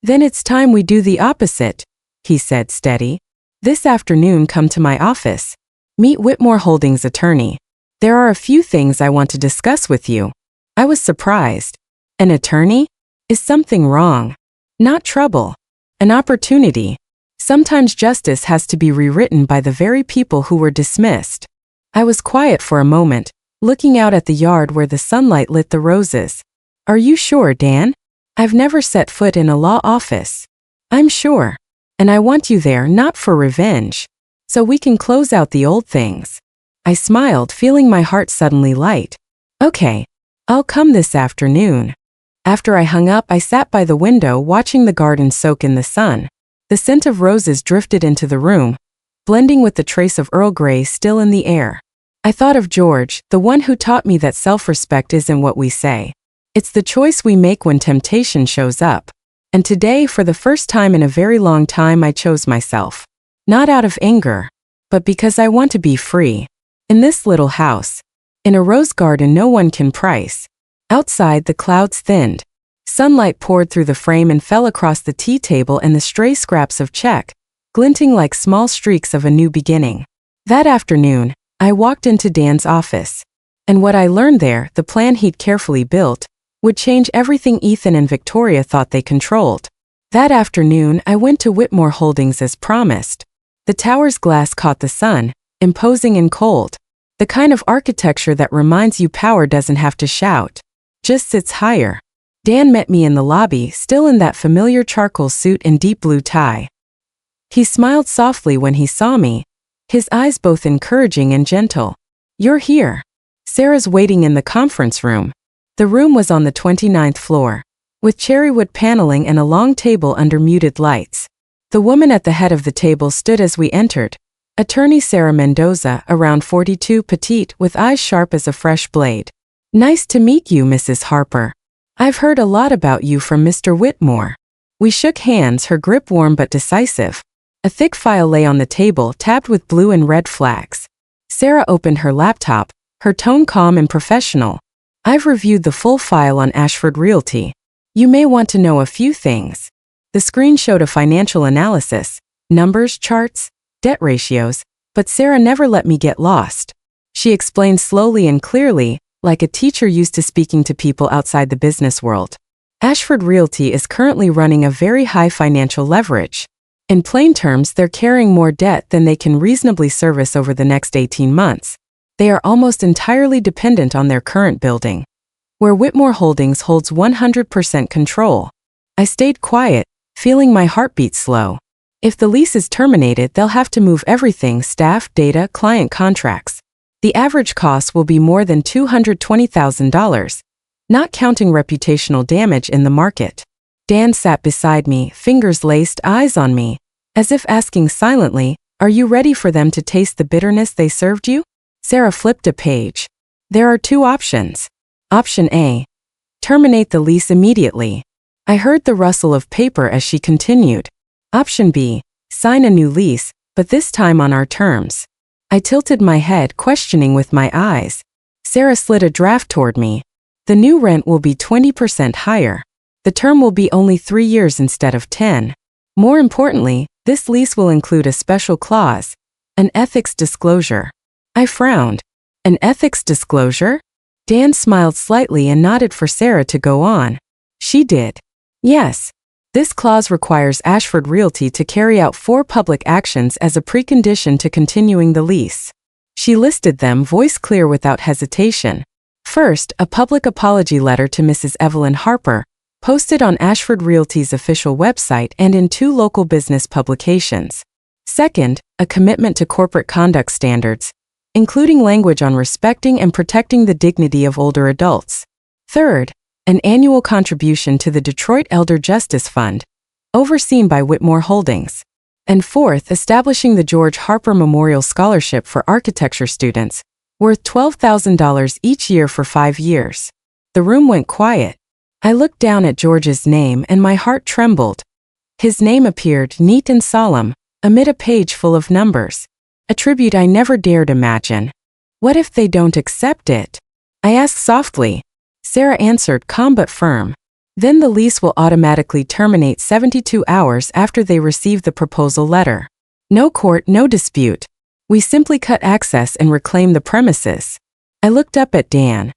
Then it's time we do the opposite, he said, steady. This afternoon come to my office. Meet Whitmore Holdings attorney. There are a few things I want to discuss with you. I was surprised. An attorney? Is something wrong? Not trouble. An opportunity. Sometimes justice has to be rewritten by the very people who were dismissed. I was quiet for a moment, looking out at the yard where the sunlight lit the roses. Are you sure, Dan? I've never set foot in a law office. I'm sure. And I want you there not for revenge. So we can close out the old things. I smiled, feeling my heart suddenly light. Okay. I'll come this afternoon. After I hung up, I sat by the window watching the garden soak in the sun. The scent of roses drifted into the room, blending with the trace of Earl Grey still in the air. I thought of George, the one who taught me that self-respect isn't what we say. It's the choice we make when temptation shows up. And today, for the first time in a very long time, I chose myself. Not out of anger, but because I want to be free. In this little house. In a rose garden no one can price. Outside, the clouds thinned. Sunlight poured through the frame and fell across the tea table and the stray scraps of check, glinting like small streaks of a new beginning. That afternoon, I walked into Dan's office. And what I learned there, the plan he'd carefully built, would change everything Ethan and Victoria thought they controlled. That afternoon, I went to Whitmore Holdings as promised. The tower's glass caught the sun, imposing and cold. The kind of architecture that reminds you power doesn't have to shout, just sits higher. Dan met me in the lobby, still in that familiar charcoal suit and deep blue tie. He smiled softly when he saw me, his eyes both encouraging and gentle. You're here. Sarah's waiting in the conference room. The room was on the 29th floor, with cherrywood paneling and a long table under muted lights. The woman at the head of the table stood as we entered. Attorney Sarah Mendoza, around 42, petite, with eyes sharp as a fresh blade. Nice to meet you, Mrs. Harper. I've heard a lot about you from Mr. Whitmore. We shook hands, her grip warm but decisive. A thick file lay on the table, tabbed with blue and red flags. Sarah opened her laptop, her tone calm and professional. I've reviewed the full file on Ashford Realty. You may want to know a few things. The screen showed a financial analysis, numbers, charts, debt ratios, but Sarah never let me get lost. She explained slowly and clearly, like a teacher used to speaking to people outside the business world. Ashford Realty is currently running a very high financial leverage. In plain terms, they're carrying more debt than they can reasonably service over the next 18 months. They are almost entirely dependent on their current building, where Whitmore Holdings holds 100% control. I stayed quiet, feeling my heartbeat slow. If the lease is terminated, they'll have to move everything: staff, data, client contracts. The average cost will be more than $220,000, not counting reputational damage in the market. Dan sat beside me, fingers laced, eyes on me, as if asking silently, "Are you ready for them to taste the bitterness they served you?" Sarah flipped a page. There are two options. Option A. Terminate the lease immediately. I heard the rustle of paper as she continued. Option B. Sign a new lease, but this time on our terms. I tilted my head, questioning with my eyes. Sarah slid a draft toward me. The new rent will be 20% higher. The term will be only 3 years instead of 10. More importantly, this lease will include a special clause, an ethics disclosure. I frowned. An ethics disclosure? Dan smiled slightly and nodded for Sarah to go on. She did. Yes. This clause requires Ashford Realty to carry out 4 public actions as a precondition to continuing the lease. She listed them, voice clear without hesitation. First, a public apology letter to Mrs. Evelyn Harper, posted on Ashford Realty's official website and in 2 local business publications. Second, a commitment to corporate conduct standards, including language on respecting and protecting the dignity of older adults. Third, an annual contribution to the Detroit Elder Justice Fund, overseen by Whitmore Holdings. And fourth, establishing the George Harper Memorial Scholarship for architecture students, worth $12,000 each year for 5 years. The room went quiet. I looked down at George's name and my heart trembled. His name appeared neat and solemn, amid a page full of numbers. A tribute I never dared imagine. What if they don't accept it? I asked softly. Sarah answered, calm but firm. Then the lease will automatically terminate 72 hours after they receive the proposal letter. No court, no dispute. We simply cut access and reclaim the premises. I looked up at Dan.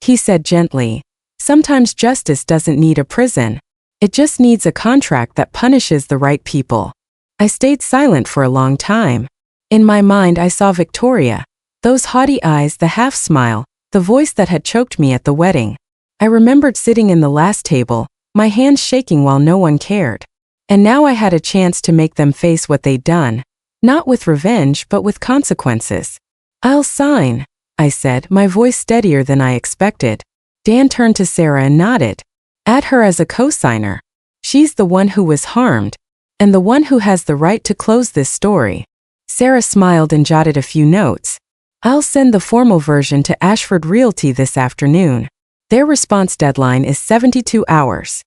He said gently, sometimes justice doesn't need a prison. It just needs a contract that punishes the right people. I stayed silent for a long time. In my mind I saw Victoria. Those haughty eyes, the half smile, the voice that had choked me at the wedding. I remembered sitting in the last table, my hands shaking while no one cared. And now I had a chance to make them face what they'd done. Not with revenge, but with consequences. I'll sign, I said, my voice steadier than I expected. Dan turned to Sarah and nodded. Add her as a co-signer. She's the one who was harmed, and the one who has the right to close this story. Sarah smiled and jotted a few notes. I'll send the formal version to Ashford Realty this afternoon. Their response deadline is 72 hours.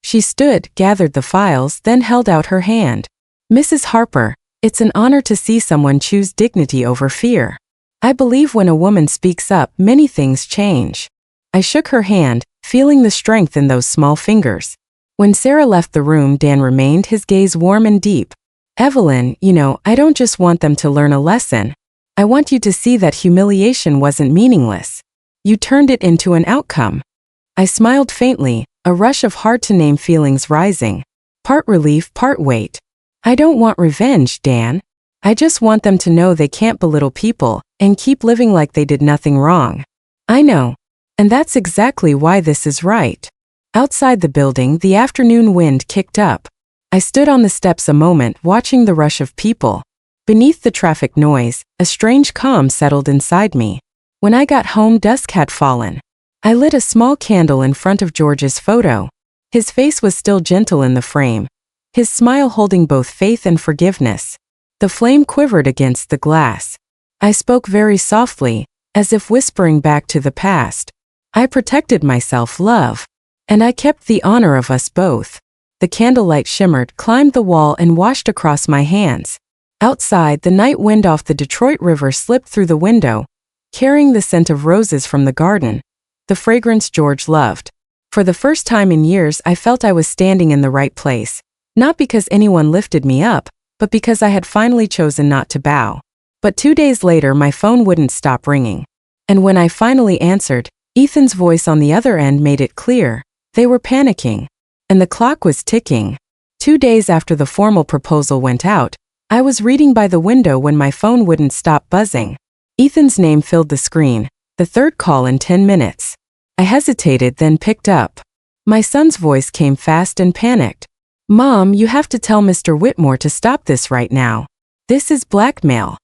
She stood, gathered the files, then held out her hand. Mrs. Harper, it's an honor to see someone choose dignity over fear. I believe when a woman speaks up, many things change. I shook her hand, feeling the strength in those small fingers. When Sarah left the room, Dan remained, his gaze warm and deep. Evelyn, I don't just want them to learn a lesson. I want you to see that humiliation wasn't meaningless. You turned it into an outcome. I smiled faintly, a rush of hard-to-name feelings rising. Part relief, part weight. I don't want revenge, Dan. I just want them to know they can't belittle people and keep living like they did nothing wrong. I know. And that's exactly why this is right. Outside the building, the afternoon wind kicked up. I stood on the steps a moment, watching the rush of people. Beneath the traffic noise, a strange calm settled inside me. When I got home, dusk had fallen. I lit a small candle in front of George's photo. His face was still gentle in the frame, his smile holding both faith and forgiveness. The flame quivered against the glass. I spoke very softly, as if whispering back to the past. I protected myself, love. And I kept the honor of us both. The candlelight shimmered, climbed the wall, and washed across my hands. Outside, the night wind off the Detroit River slipped through the window, carrying the scent of roses from the garden, the fragrance George loved. For the first time in years, I felt I was standing in the right place, not because anyone lifted me up, but because I had finally chosen not to bow. But 2 days later, my phone wouldn't stop ringing. And when I finally answered, Ethan's voice on the other end made it clear. They were panicking. And the clock was ticking. 2 days after the formal proposal went out, I was reading by the window when my phone wouldn't stop buzzing. Ethan's name filled the screen, the third call in 10 minutes. I hesitated, then picked up. My son's voice came fast and panicked. Mom, you have to tell Mr. Whitmore to stop this right now. This is blackmail.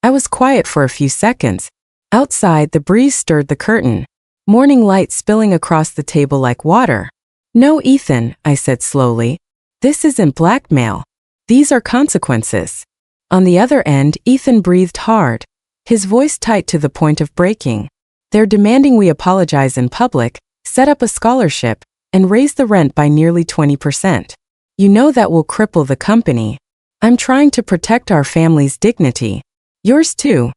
I was quiet for a few seconds. Outside, the breeze stirred the curtain, morning light spilling across the table like water. No, Ethan, I said slowly. This isn't blackmail. These are consequences. On the other end, Ethan breathed hard, his voice tight to the point of breaking. They're demanding we apologize in public, set up a scholarship, and raise the rent by nearly 20%. You know that will cripple the company. I'm trying to protect our family's dignity. Yours too.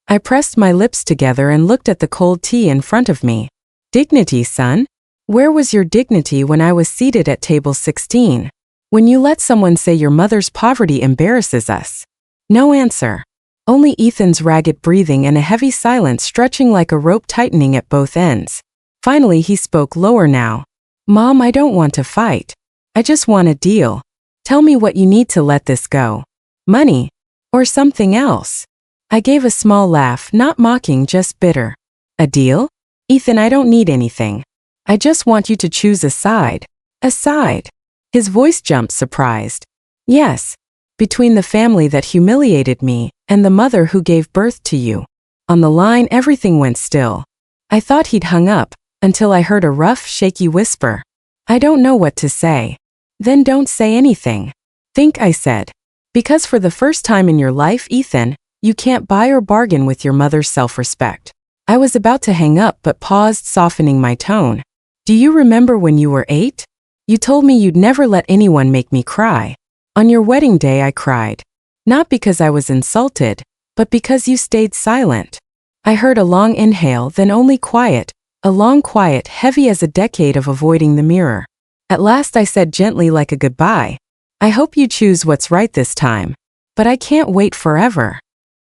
I pressed my lips together and looked at the cold tea in front of me. Dignity, son? Where was your dignity when I was seated at table 16? When you let someone say your mother's poverty embarrasses us? No answer. Only Ethan's ragged breathing and a heavy silence stretching like a rope tightening at both ends. Finally, he spoke lower now. Mom, I don't want to fight. I just want a deal. Tell me what you need to let this go. Money? Or something else? I gave a small laugh, not mocking, just bitter. A deal? Ethan, I don't need anything. I just want you to choose a side. A side. His voice jumped, surprised. Yes. Between the family that humiliated me and the mother who gave birth to you. On the line, everything went still. I thought he'd hung up, until I heard a rough, shaky whisper. I don't know what to say. Then don't say anything. Think, I said. Because for the first time in your life, Ethan, you can't buy or bargain with your mother's self-respect. I was about to hang up but paused, softening my tone. Do you remember when you were 8? You told me you'd never let anyone make me cry. On your wedding day I cried. Not because I was insulted, but because you stayed silent. I heard a long inhale, then only quiet, a long quiet heavy as a decade of avoiding the mirror. At last I said gently like a goodbye, I hope you choose what's right this time. But I can't wait forever.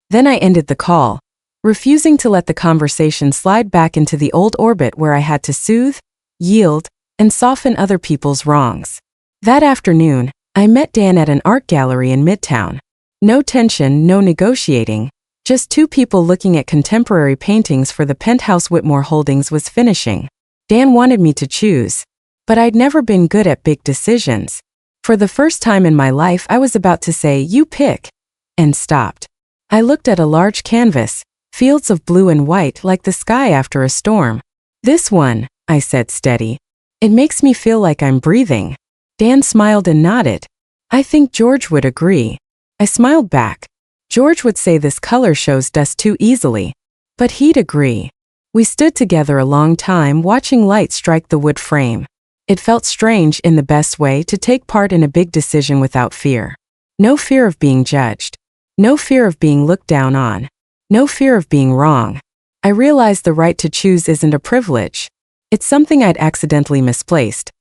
Then I ended the call, refusing to let the conversation slide back into the old orbit where I had to soothe, yield, and soften other people's wrongs. That afternoon, I met Dan at an art gallery in Midtown. No tension, no negotiating, just two people looking at contemporary paintings for the Penthouse Whitmore Holdings was finishing. Dan wanted me to choose, but I'd never been good at big decisions. For the first time in my life, I was about to say, "You pick," and stopped. I looked at a large canvas, fields of blue and white like the sky after a storm. "This one," I said steady. "It makes me feel like I'm breathing." Dan smiled and nodded. "I think George would agree." I smiled back. George would say this color shows dust too easily. But he'd agree. We stood together a long time watching light strike the wood frame. It felt strange in the best way to take part in a big decision without fear. No fear of being judged. No fear of being looked down on. No fear of being wrong. I realized the right to choose isn't a privilege. It's something I'd accidentally misplaced.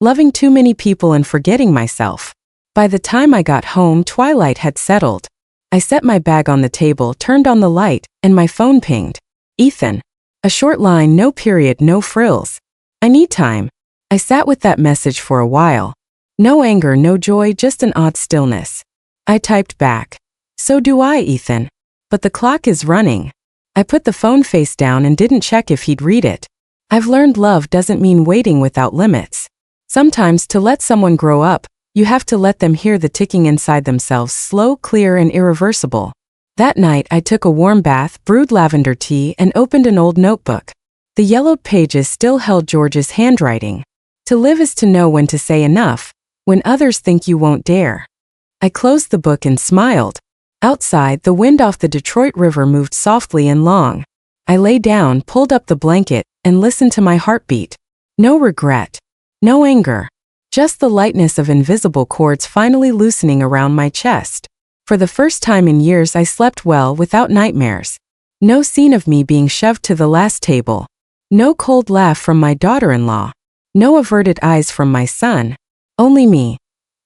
Loving too many people and forgetting myself. By the time I got home, twilight had settled. I set my bag on the table, turned on the light, and my phone pinged. "Ethan." A short line, no period, no frills. "I need time." I sat with that message for a while. No anger, no joy, just an odd stillness. I typed back. "So do I, Ethan. But the clock is running." I put the phone face down and didn't check if he'd read it. I've learned love doesn't mean waiting without limits. Sometimes to let someone grow up, you have to let them hear the ticking inside themselves, slow, clear, and irreversible. That night I took a warm bath, brewed lavender tea, and opened an old notebook. The yellowed pages still held George's handwriting. To live is to know when to say enough, when others think you won't dare. I closed the book and smiled. Outside, the wind off the Detroit River moved softly and long. I lay down, pulled up the blanket, and listened to my heartbeat. No regret. No anger. Just the lightness of invisible cords finally loosening around my chest. For the first time in years, I slept well without nightmares. No scene of me being shoved to the last table. No cold laugh from my daughter-in-law. No averted eyes from my son. Only me.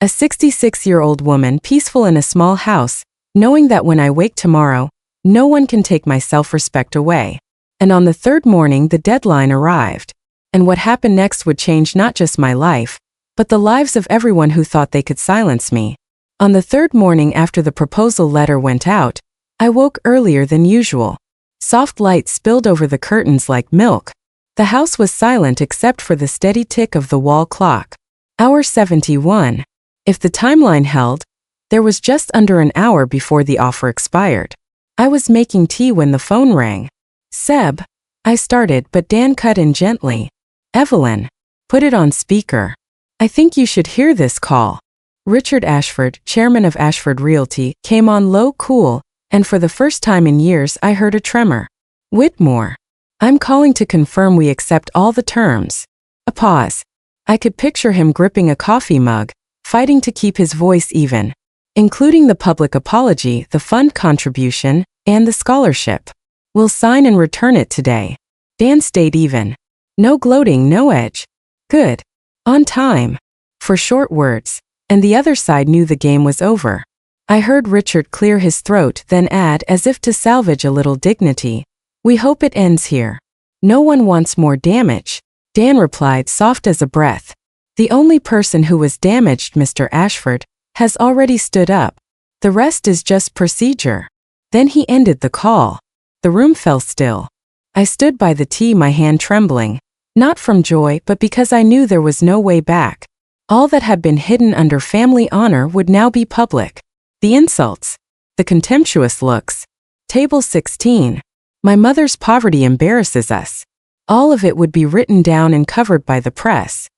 A 66-year-old woman, peaceful in a small house, knowing that when I wake tomorrow, no one can take my self-respect away. And on the third morning, the deadline arrived. And what happened next would change not just my life, but the lives of everyone who thought they could silence me. On the third morning after the proposal letter went out, I woke earlier than usual. Soft light spilled over the curtains like milk. The house was silent except for the steady tick of the wall clock. Hour 71. If the timeline held, there was just under an hour before the offer expired. I was making tea when the phone rang. "Seb," I started, but Dan cut in gently. "Evelyn." Put it on speaker. "I think you should hear this call." Richard Ashford, chairman of Ashford Realty, came on low, cool, and for the first time in years I heard a tremor. "Whitmore. I'm calling to confirm we accept all the terms." A pause. I could picture him gripping a coffee mug, fighting to keep his voice even, including the public apology, the fund contribution, and the scholarship. "We'll sign and return it today." Dan stayed even. No gloating, no edge. Good. On time. For short words. And the other side knew the game was over. I heard Richard clear his throat, then add, as if to salvage a little dignity, "We hope it ends here. No one wants more damage." Dan replied, soft as a breath. "The only person who was damaged, Mr. Ashford, has already stood up. The rest is just procedure." Then he ended the call. The room fell still. I stood by the tea, my hand trembling, not from joy but because I knew there was no way back. All that had been hidden under family honor would now be public. The insults. The contemptuous looks. Table 16. My mother's poverty embarrasses us. All of it would be written down and covered by the press.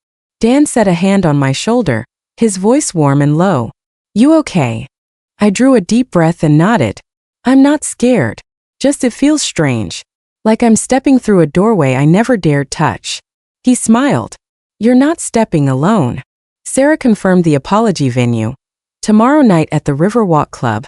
Dan set a hand on my shoulder, his voice warm and low. "You okay?" I drew a deep breath and nodded. I'm not scared. Just it feels strange. Like I'm stepping through a doorway I never dared touch. He smiled. You're not stepping alone. Sarah confirmed the apology venue. Tomorrow night at the Riverwalk Club,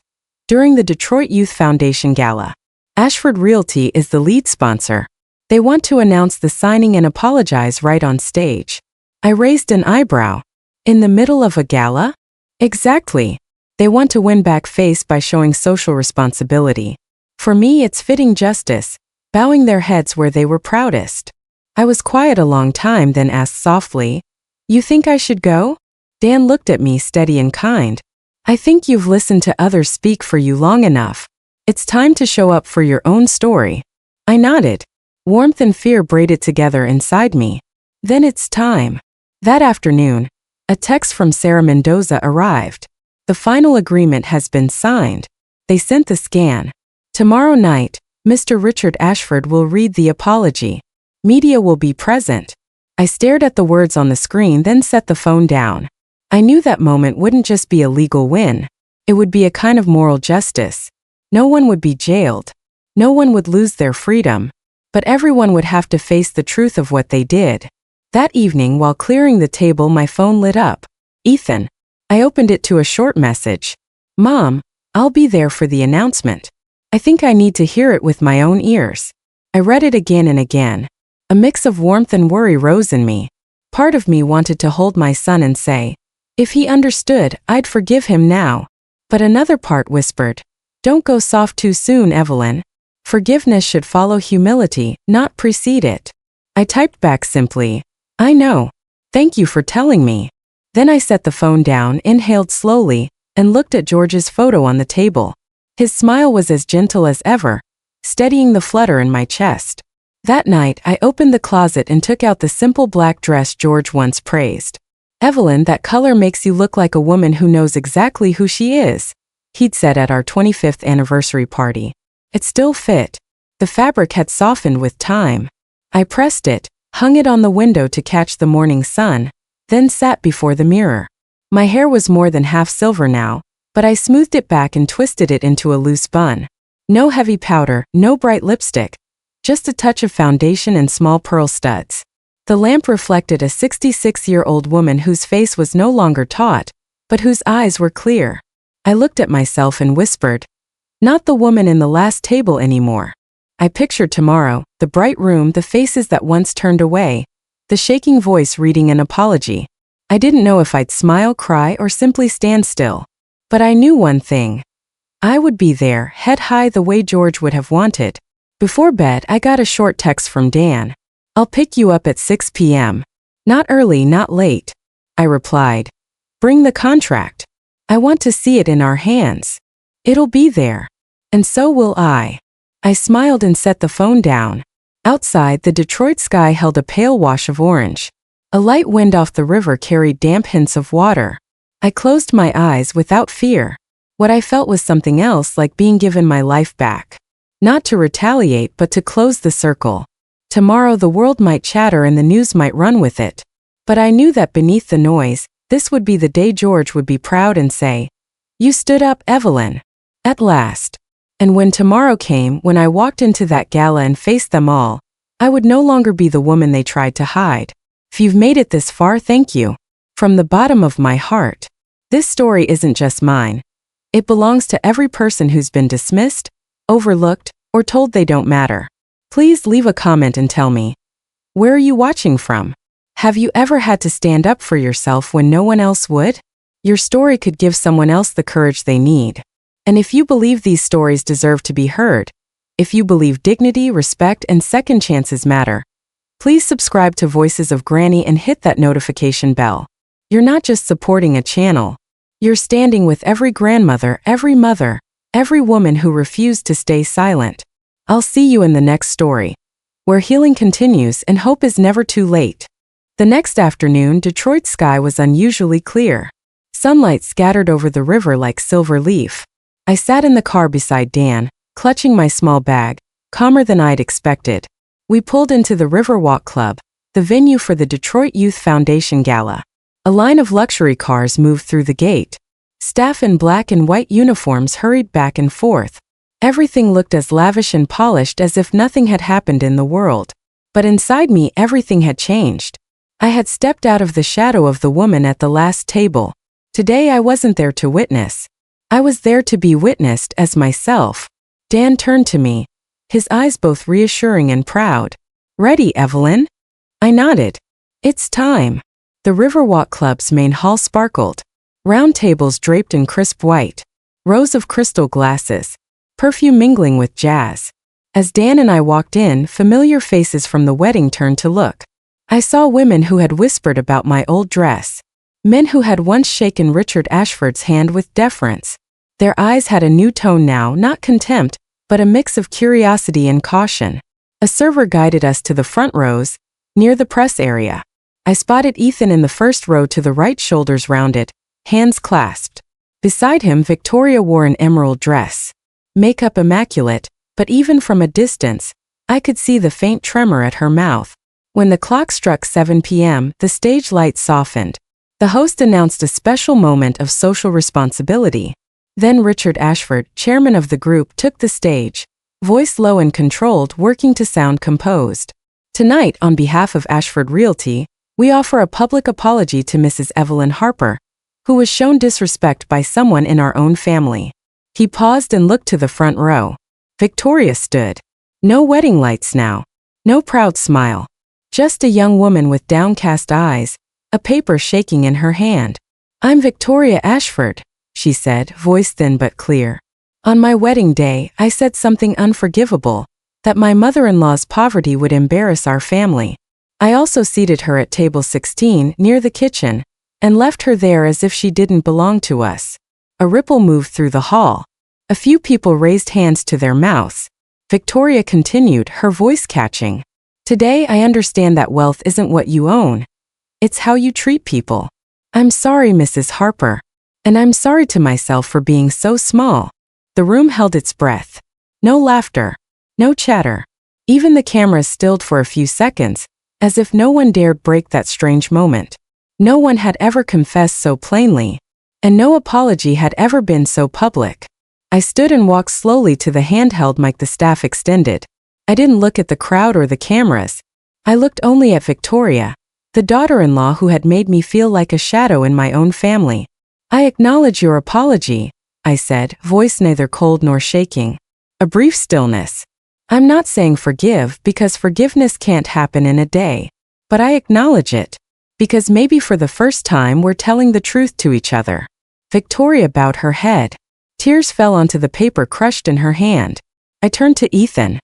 during the Detroit Youth Foundation Gala. Ashford Realty is the lead sponsor. They want to announce the signing and apologize right on stage. I raised an eyebrow. In the middle of a gala? Exactly. They want to win back face by showing social responsibility. For me, it's fitting justice, bowing their heads where they were proudest. I was quiet a long time, then asked softly, You think I should go? Dan looked at me steady and kind. I think you've listened to others speak for you long enough. It's time to show up for your own story. I nodded. Warmth and fear braided together inside me. Then it's time. That afternoon, a text from Sarah Mendoza arrived. The final agreement has been signed. They sent the scan. Tomorrow night, Mr. Richard Ashford will read the apology. Media will be present. I stared at the words on the screen, then set the phone down. I knew that moment wouldn't just be a legal win. It would be a kind of moral justice. No one would be jailed. No one would lose their freedom. But everyone would have to face the truth of what they did. That evening, while clearing the table, my phone lit up. Ethan. I opened it to a short message. Mom, I'll be there for the announcement. I think I need to hear it with my own ears. I read it again and again. A mix of warmth and worry rose in me. Part of me wanted to hold my son and say, if he understood, I'd forgive him now. But another part whispered, Don't go soft too soon, Evelyn. Forgiveness should follow humility, not precede it. I typed back simply, I know. Thank you for telling me. Then I set the phone down, inhaled slowly, and looked at George's photo on the table. His smile was as gentle as ever, steadying the flutter in my chest. That night, I opened the closet and took out the simple black dress George once praised. Evelyn, that color makes you look like a woman who knows exactly who she is, he'd said at our 25th anniversary party. It still fit. The fabric had softened with time. I pressed it, hung it on the window to catch the morning sun, then sat before the mirror. My hair was more than half silver now, but I smoothed it back and twisted it into a loose bun. No heavy powder, no bright lipstick. Just a touch of foundation and small pearl studs. The lamp reflected a 66-year-old woman whose face was no longer taut, but whose eyes were clear. I looked at myself and whispered, Not the woman in the last table anymore. I pictured tomorrow, the bright room, the faces that once turned away, the shaking voice reading an apology. I didn't know if I'd smile, cry, or simply stand still. But I knew one thing. I would be there, head high the way George would have wanted. Before bed, I got a short text from Dan. I'll pick you up at 6 p.m. Not early, not late. I replied. Bring the contract. I want to see it in our hands. It'll be there. And so will I. I smiled and set the phone down. Outside, the Detroit sky held a pale wash of orange. A light wind off the river carried damp hints of water. I closed my eyes without fear. What I felt was something else, like being given my life back. Not to retaliate, but to close the circle. Tomorrow the world might chatter and the news might run with it. But I knew that beneath the noise, this would be the day George would be proud and say, You stood up, Evelyn. At last. And when tomorrow came, when I walked into that gala and faced them all, I would no longer be the woman they tried to hide. If you've made it this far, thank you. From the bottom of my heart. This story isn't just mine. It belongs to every person who's been dismissed, overlooked, or told they don't matter. Please leave a comment and tell me, where are you watching from? Have you ever had to stand up for yourself when no one else would? Your story could give someone else the courage they need. And if you believe these stories deserve to be heard, if you believe dignity, respect, and second chances matter, please subscribe to Voices of Granny and hit that notification bell. You're not just supporting a channel. You're standing with every grandmother, every mother, every woman who refused to stay silent. I'll see you in the next story, where healing continues and hope is never too late. The next afternoon, Detroit's sky was unusually clear. Sunlight scattered over the river like silver leaf. I sat in the car beside Dan, clutching my small bag, calmer than I'd expected. We pulled into the Riverwalk Club, the venue for the Detroit Youth Foundation Gala. A line of luxury cars moved through the gate. Staff in black and white uniforms hurried back and forth. Everything looked as lavish and polished as if nothing had happened in the world. But inside me everything had changed. I had stepped out of the shadow of the woman at the last table. Today I wasn't there to witness. I was there to be witnessed as myself. Dan turned to me, his eyes both reassuring and proud. "Ready, Evelyn?" I nodded. "It's time." The Riverwalk Club's main hall sparkled. Round tables draped in crisp white. Rows of crystal glasses. Perfume mingling with jazz. As Dan and I walked in, familiar faces from the wedding turned to look. I saw women who had whispered about my old dress. Men who had once shaken Richard Ashford's hand with deference. Their eyes had a new tone now, not contempt, but a mix of curiosity and caution. A server guided us to the front rows, near the press area. I spotted Ethan in the first row to the right, shoulders rounded, hands clasped. Beside him, Victoria wore an emerald dress. Makeup immaculate, but even from a distance, I could see the faint tremor at her mouth. When the clock struck 7 p.m., the stage lights softened. The host announced a special moment of social responsibility. Then Richard Ashford, chairman of the group, took the stage, voice low and controlled, working to sound composed. "Tonight, on behalf of Ashford Realty, we offer a public apology to Mrs. Evelyn Harper, who was shown disrespect by someone in our own family." He paused and looked to the front row. Victoria stood. No wedding lights now. No proud smile. Just a young woman with downcast eyes, a paper shaking in her hand. "I'm Victoria Ashford," she said, voice thin but clear. "On my wedding day, I said something unforgivable, that my mother-in-law's poverty would embarrass our family. I also seated her at table 16 near the kitchen, and left her there as if she didn't belong to us." A ripple moved through the hall. A few people raised hands to their mouths. Victoria continued, her voice catching. "Today I understand that wealth isn't what you own. It's how you treat people. I'm sorry, Mrs. Harper. And I'm sorry to myself for being so small." The room held its breath. No laughter. No chatter. Even the cameras stilled for a few seconds, as if no one dared break that strange moment. No one had ever confessed so plainly, and no apology had ever been so public. I stood and walked slowly to the handheld mic the staff extended. I didn't look at the crowd or the cameras. I looked only at Victoria, the daughter-in-law who had made me feel like a shadow in my own family. "I acknowledge your apology," I said, voice neither cold nor shaking. A brief stillness. "I'm not saying forgive, because forgiveness can't happen in a day. But I acknowledge it. Because maybe for the first time we're telling the truth to each other." Victoria bowed her head. Tears fell onto the paper crushed in her hand. I turned to Ethan.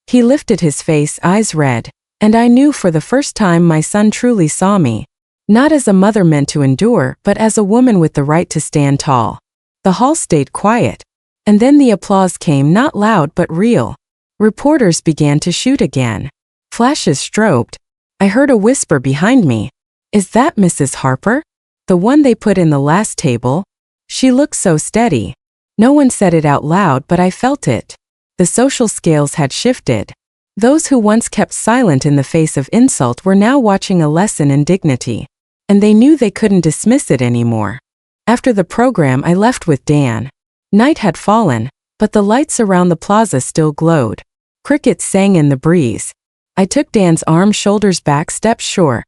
He lifted his face, eyes red, and I knew for the first time my son truly saw me. Not as a mother meant to endure, but as a woman with the right to stand tall. The hall stayed quiet. And then the applause came, not loud but real. Reporters began to shoot again. Flashes strobed. I heard a whisper behind me. "Is that Mrs. Harper? The one they put in the last table?" She looked so steady. No one said it out loud, but I felt it. The social scales had shifted. Those who once kept silent in the face of insult were now watching a lesson in dignity. And they knew they couldn't dismiss it anymore. After the program, I left with Dan. Night had fallen, but the lights around the plaza still glowed. Crickets sang in the breeze. I took Dan's arm, shoulders back, steps short,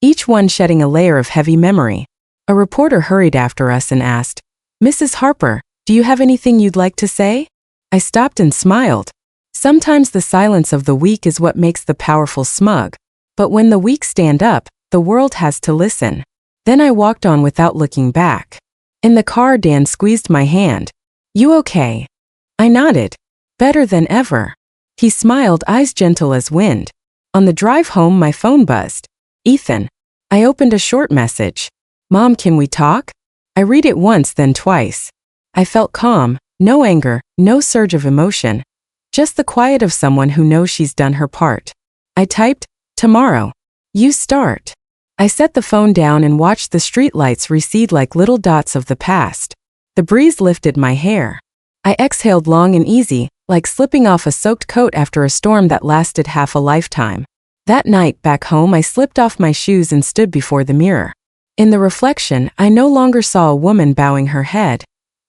each one shedding a layer of heavy memory. A reporter hurried after us and asked, "Mrs. Harper, do you have anything you'd like to say?" I stopped and smiled. Sometimes the silence of the weak is what makes the powerful smug. But when the weak stand up, the world has to listen. Then I walked on without looking back. In the car, Dan squeezed my hand. "You okay?" I nodded. "Better than ever." He smiled, eyes gentle as wind. On the drive home, my phone buzzed. "Ethan." I opened a short message. "Mom, can we talk?" I read it once, then twice. I felt calm, no anger, no surge of emotion. Just the quiet of someone who knows she's done her part. I typed, "Tomorrow. You start." I set the phone down and watched the streetlights recede like little dots of the past. The breeze lifted my hair. I exhaled long and easy, like slipping off a soaked coat after a storm that lasted half a lifetime. That night, back home, I slipped off my shoes and stood before the mirror. In the reflection, I no longer saw a woman bowing her head,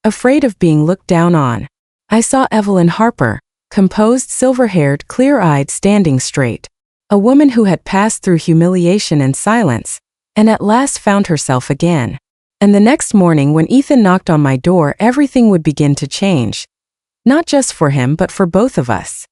afraid of being looked down on. I saw Evelyn Harper, composed, silver-haired, clear-eyed, standing straight. A woman who had passed through humiliation and silence, and at last found herself again. And the next morning when Ethan knocked on my door, everything would begin to change. Not just for him but for both of us.